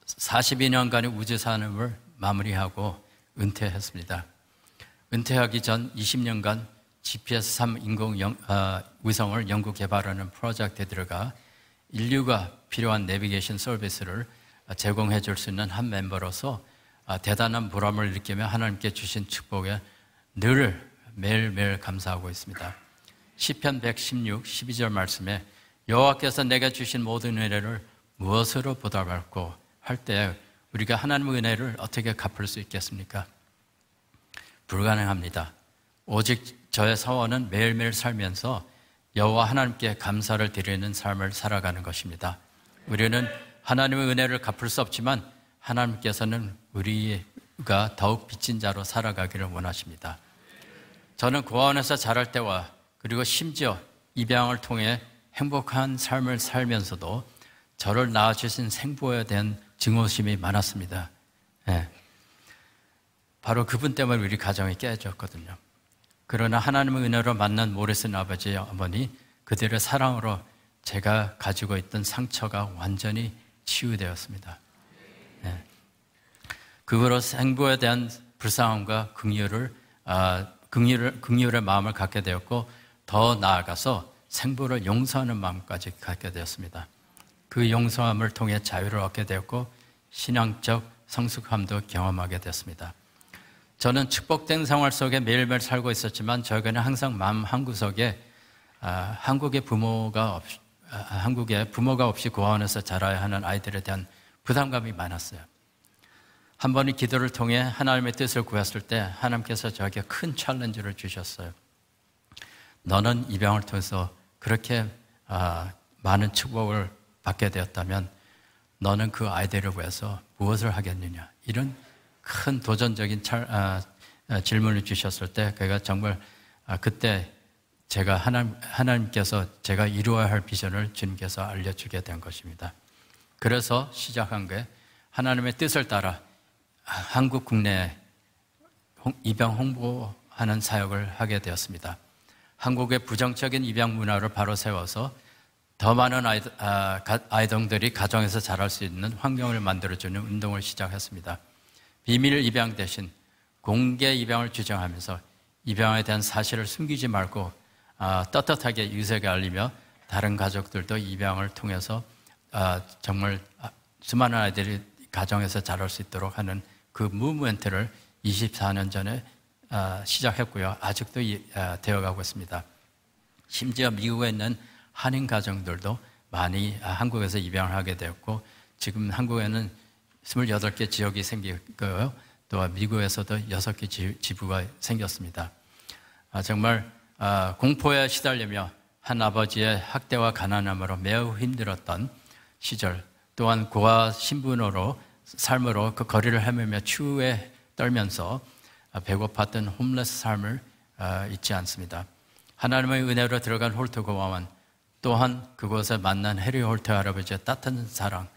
42년간의 우주산업을 마무리하고 은퇴했습니다. 은퇴하기 전 20년간 GPS-3 인공위성을 연구 개발하는 프로젝트에 들어가 인류가 필요한 내비게이션 서비스를 제공해 줄 수 있는 한 멤버로서 대단한 보람을 느끼며 하나님께 주신 축복에 늘 매일매일 감사하고 있습니다. 시편 116, 12절 말씀에 여호와께서 내게 주신 모든 은혜를 무엇으로 보답할꼬 할 때 우리가 하나님의 은혜를 어떻게 갚을 수 있겠습니까? 불가능합니다. 오직 저의 사원은 매일매일 살면서 여호와 하나님께 감사를 드리는 삶을 살아가는 것입니다. 우리는 하나님의 은혜를 갚을 수 없지만 하나님께서는 우리가 더욱 빚진 자로 살아가기를 원하십니다. 저는 고아원에서 자랄 때와 그리고 심지어 입양을 통해 행복한 삶을 살면서도 저를 낳아주신 생부에 대한 증오심이 많았습니다. 네. 바로 그분 때문에 우리 가정이 깨졌거든요. 그러나 하나님의 은혜로 만난 모리슨 아버지, 어머니, 그들의 사랑으로 제가 가지고 있던 상처가 완전히 치유되었습니다. 네. 그 후로 생부에 대한 불쌍함과 긍휼의 마음을 갖게 되었고 더 나아가서 생부를 용서하는 마음까지 갖게 되었습니다. 그 용서함을 통해 자유를 얻게 되었고 신앙적 성숙함도 경험하게 됐습니다. 저는 축복된 생활 속에 매일매일 살고 있었지만 저에게는 항상 마음 한구석에 한국의 부모가 없이 고아원에서 자라야 하는 아이들에 대한 부담감이 많았어요. 한 번의 기도를 통해 하나님의 뜻을 구했을 때 하나님께서 저에게 큰 챌린지를 주셨어요. 너는 입양을 통해서 그렇게 많은 축복을 받게 되었다면 너는 그 아이들을 위해서 무엇을 하겠느냐, 이런 큰 도전적인 질문을 주셨을 때 그가 정말 그때 제가 하나님께서 제가 이루어야 할 비전을 주님께서 알려주게 된 것입니다. 그래서 시작한 게 하나님의 뜻을 따라 한국 국내에 입양 홍보하는 사역을 하게 되었습니다. 한국의 부정적인 입양 문화를 바로 세워서 더 많은 아이들이 가정에서 자랄 수 있는 환경을 만들어주는 운동을 시작했습니다. 비밀 입양 대신 공개 입양을 주장하면서 입양에 대한 사실을 숨기지 말고 떳떳하게 유세에 알리며 다른 가족들도 입양을 통해서 정말 수많은 아이들이 가정에서 자랄 수 있도록 하는 그 무브먼트를 24년 전에 시작했고요. 아직도 되어가고 있습니다. 심지어 미국에 있는 한인 가정들도 많이 한국에서 입양을 하게 되었고, 지금 한국에는 28개 지역이 생기고요. 또 미국에서도 6개 지부가 생겼습니다. 정말 공포에 시달리며 한 아버지의 학대와 가난함으로 매우 힘들었던 시절, 또한 고아 신분으로 삶으로 그 거리를 헤매며 추위에 떨면서 배고팠던 홈레스 삶을 잊지 않습니다. 하나님의 은혜로 들어간 홀트 고아원, 또한 그곳에 만난 해리 홀트 할아버지의 따뜻한 사랑,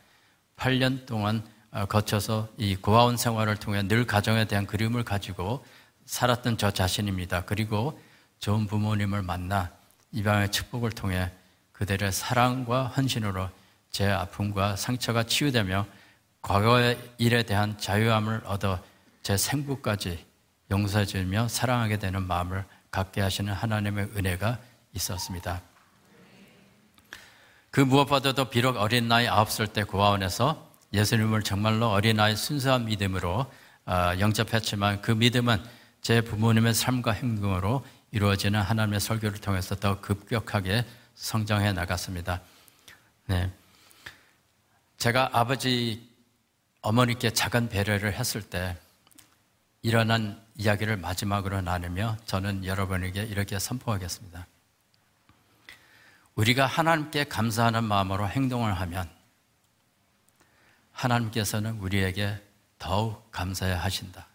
8년 동안 거쳐서 이 고아원 생활을 통해 늘 가정에 대한 그리움을 가지고 살았던 저 자신입니다. 그리고 좋은 부모님을 만나 입양의 축복을 통해 그들의 사랑과 헌신으로 제 아픔과 상처가 치유되며 과거의 일에 대한 자유함을 얻어 제 생부까지 용서해 주며 사랑하게 되는 마음을 갖게 하시는 하나님의 은혜가 있었습니다. 그 무엇보다도 비록 어린 나이 9살 때 고아원에서 예수님을 정말로 어린아이 순수한 믿음으로 영접했지만, 그 믿음은 제 부모님의 삶과 행동으로 이루어지는 하나님의 설교를 통해서 더 급격하게 성장해 나갔습니다. 네. 제가 어머니께 작은 배려를 했을 때 일어난 이야기를 마지막으로 나누며 저는 여러분에게 이렇게 선포하겠습니다. 우리가 하나님께 감사하는 마음으로 행동을 하면 하나님께서는 우리에게 더욱 감사해야 하신다.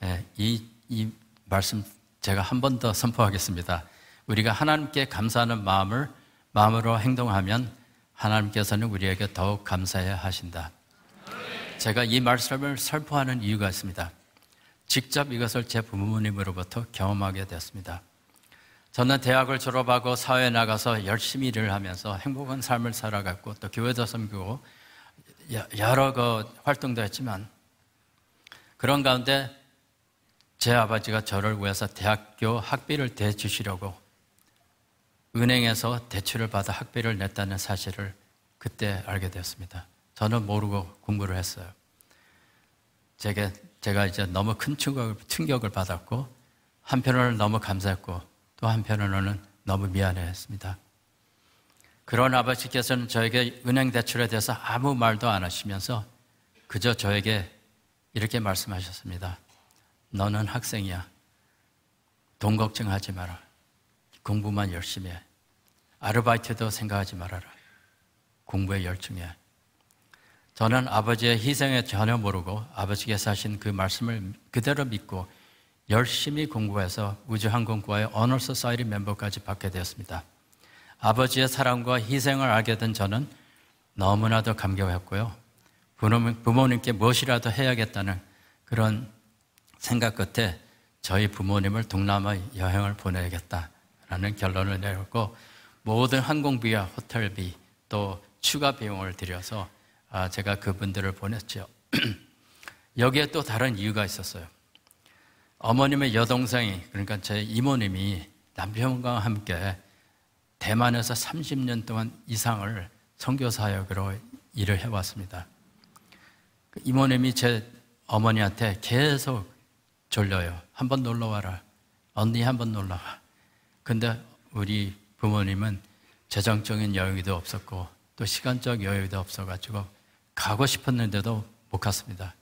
네, 이 말씀 제가 한 번 더 선포하겠습니다. 우리가 하나님께 감사하는 마음으로 행동하면 하나님께서는 우리에게 더욱 감사해야 하신다. 제가 이 말씀을 선포하는 이유가 있습니다. 직접 이것을 제 부모님으로부터 경험하게 되었습니다. 저는 대학을 졸업하고 사회에 나가서 열심히 일을 하면서 행복한 삶을 살아갔고, 또 교회도 섬기고 여러 활동도 했지만, 그런 가운데 제 아버지가 저를 위해서 대학교 학비를 대주시려고 은행에서 대출을 받아 학비를 냈다는 사실을 그때 알게 되었습니다. 저는 모르고 공부를 했어요. 제가 이제 너무 큰 충격을 받았고, 한편으로는 너무 감사했고, 또 한편으로는 너무 미안했습니다. 그런 아버지께서는 저에게 은행 대출에 대해서 아무 말도 안 하시면서 그저 저에게 이렇게 말씀하셨습니다. 너는 학생이야. 돈 걱정하지 마라. 공부만 열심히 해. 아르바이트도 생각하지 말아라. 공부에 열중해. 저는 아버지의 희생에 전혀 모르고 아버지께서 하신 그 말씀을 그대로 믿고 열심히 공부해서 우주항공과의 오너 소사이티 멤버까지 받게 되었습니다. 아버지의 사랑과 희생을 알게 된 저는 너무나도 감격했고요. 부모님께 무엇이라도 해야겠다는 그런 생각 끝에 저희 부모님을 동남아 여행을 보내야겠다라는 결론을 내렸고, 모든 항공비와 호텔비 또 추가 비용을 들여서 제가 그분들을 보냈죠. 여기에 또 다른 이유가 있었어요. 어머님의 여동생이, 그러니까 제 이모님이 남편과 함께 대만에서 30년 동안 이상을 선교사역으로 일을 해왔습니다. 이모님이 제 어머니한테 계속 졸려요. 한번 놀러 와라. 언니 한번 놀러 와. 근데 우리 부모님은 재정적인 여유도 없었고 또 시간적 여유도 없어가지고 가고 싶었는데도 못 갔습니다.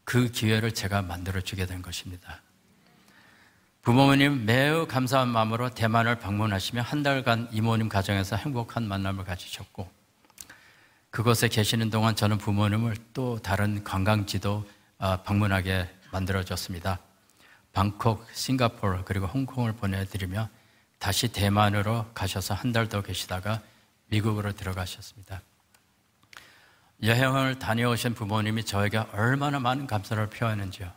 그 기회를 제가 만들어주게 된 것입니다. 부모님 매우 감사한 마음으로 대만을 방문하시며 한 달간 이모님 가정에서 행복한 만남을 가지셨고, 그곳에 계시는 동안 저는 부모님을 또 다른 관광지도 방문하게 만들어줬습니다. 방콕, 싱가포르 그리고 홍콩을 보내드리며 다시 대만으로 가셔서 한 달 더 계시다가 미국으로 들어가셨습니다. 여행을 다녀오신 부모님이 저에게 얼마나 많은 감사를 표하는지요.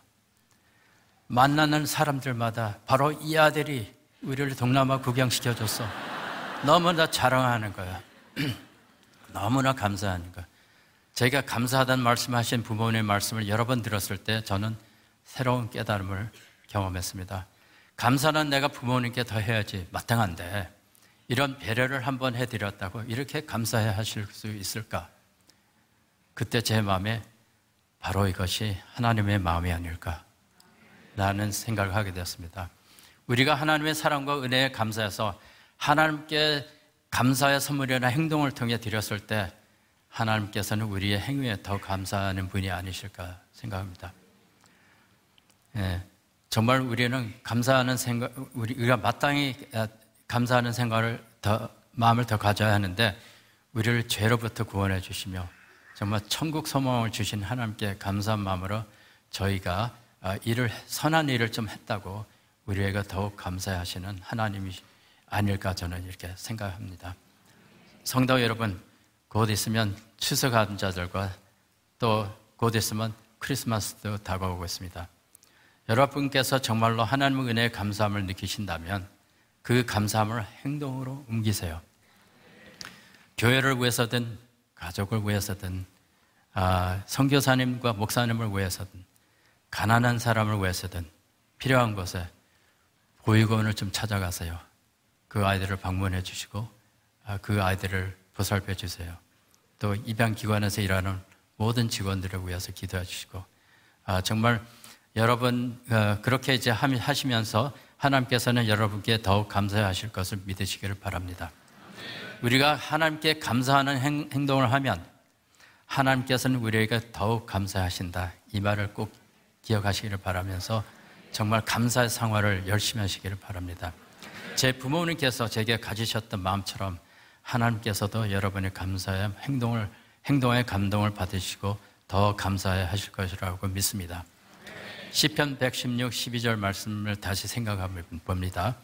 만나는 사람들마다 바로 이 아들이 우리를 동남아 구경시켜줬어. 너무나 자랑하는 거야. 너무나 감사하는 거야. 제가 감사하다는 말씀하신 부모님의 말씀을 여러 번 들었을 때 저는 새로운 깨달음을 경험했습니다. 감사는 내가 부모님께 더 해야지 마땅한데 이런 배려를 한번 해드렸다고 이렇게 감사해 하실 수 있을까? 그때 제 마음에 바로 이것이 하나님의 마음이 아닐까 라는 생각을 하게 되었습니다. 우리가 하나님의 사랑과 은혜에 감사해서 하나님께 감사의 선물이나 행동을 통해 드렸을 때 하나님께서는 우리의 행위에 더 감사하는 분이 아니실까 생각합니다. 정말 우리는 감사하는 생각, 우리가 마땅히 감사하는 생각을 마음을 더 가져야 하는데 우리를 죄로부터 구원해 주시며 정말 천국 소망을 주신 하나님께 감사한 마음으로 저희가 선한 일을 좀 했다고 우리에게 더욱 감사하시는 하나님이 아닐까 저는 이렇게 생각합니다. 성도 여러분, 곧 있으면 추석 감자절과 또 곧 있으면 크리스마스도 다가오고 있습니다. 여러분께서 정말로 하나님의 은혜에 감사함을 느끼신다면 그 감사함을 행동으로 옮기세요. 교회를 위해서든 가족을 위해서든 선교사님과 목사님을 위해서든 가난한 사람을 위해서든 필요한 곳에 보육원을 좀 찾아가세요. 그 아이들을 방문해 주시고 그 아이들을 보살펴 주세요. 또 입양기관에서 일하는 모든 직원들을 위해서 기도해 주시고 정말 여러분 그렇게 이제 하시면서 하나님께서는 여러분께 더욱 감사하실 것을 믿으시기를 바랍니다. 우리가 하나님께 감사하는 행동을 하면 하나님께서는 우리에게 더욱 감사하신다. 이 말을 꼭 기억하시기를 바라면서 정말 감사의 생활을 열심히 하시기를 바랍니다. 제 부모님께서 제게 가지셨던 마음처럼 하나님께서도 여러분의 감사의 행동에 감동을 받으시고 더 감사해 하실 것이라고 믿습니다. 시편 116, 12절 말씀을 다시 생각해 봅니다.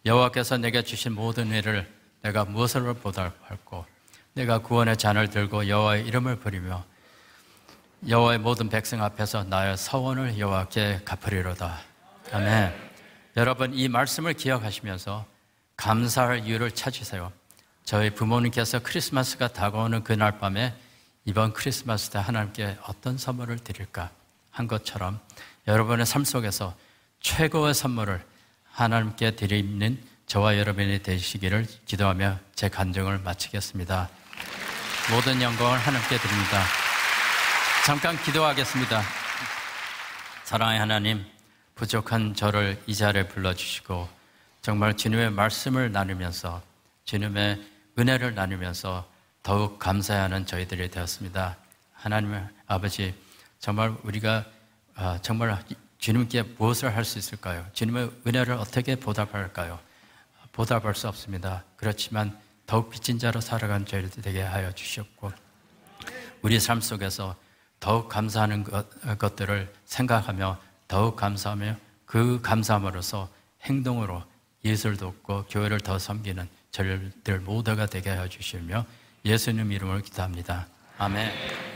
여호와께서 내게 주신 모든 일을 내가 무엇으로 보답할꼬? 내가 구원의 잔을 들고 여호와의 이름을 부리며 여호와의 모든 백성 앞에서 나의 서원을 여호와께 갚으리로다. 아멘. 여러분 이 말씀을 기억하시면서 감사할 이유를 찾으세요. 저희 부모님께서 크리스마스가 다가오는 그날 밤에 이번 크리스마스 때 하나님께 어떤 선물을 드릴까 한 것처럼 여러분의 삶 속에서 최고의 선물을 하나님께 드리는 저와 여러분이 되시기를 기도하며 제 간증을 마치겠습니다. 모든 영광을 하나님께 드립니다. 잠깐 기도하겠습니다. 사랑의 하나님, 부족한 저를 이 자리에 불러주시고 정말 주님의 말씀을 나누면서 주님의 은혜를 나누면서 더욱 감사하는 저희들이 되었습니다. 하나님 아버지, 정말 우리가 정말 주님께 무엇을 할 수 있을까요? 주님의 은혜를 어떻게 보답할까요? 보답할 수 없습니다. 그렇지만 더욱 빚진 자로 살아가는 저희들 되게 하여 주시옵고 우리 삶 속에서 더욱 감사하는 것들을 생각하며 더욱 감사하며 그 감사함으로써 행동으로 예수를 돕고 교회를 더 섬기는 저희들 모두가 되게 하여 주시며 예수님 이름으로 기도합니다. 아멘.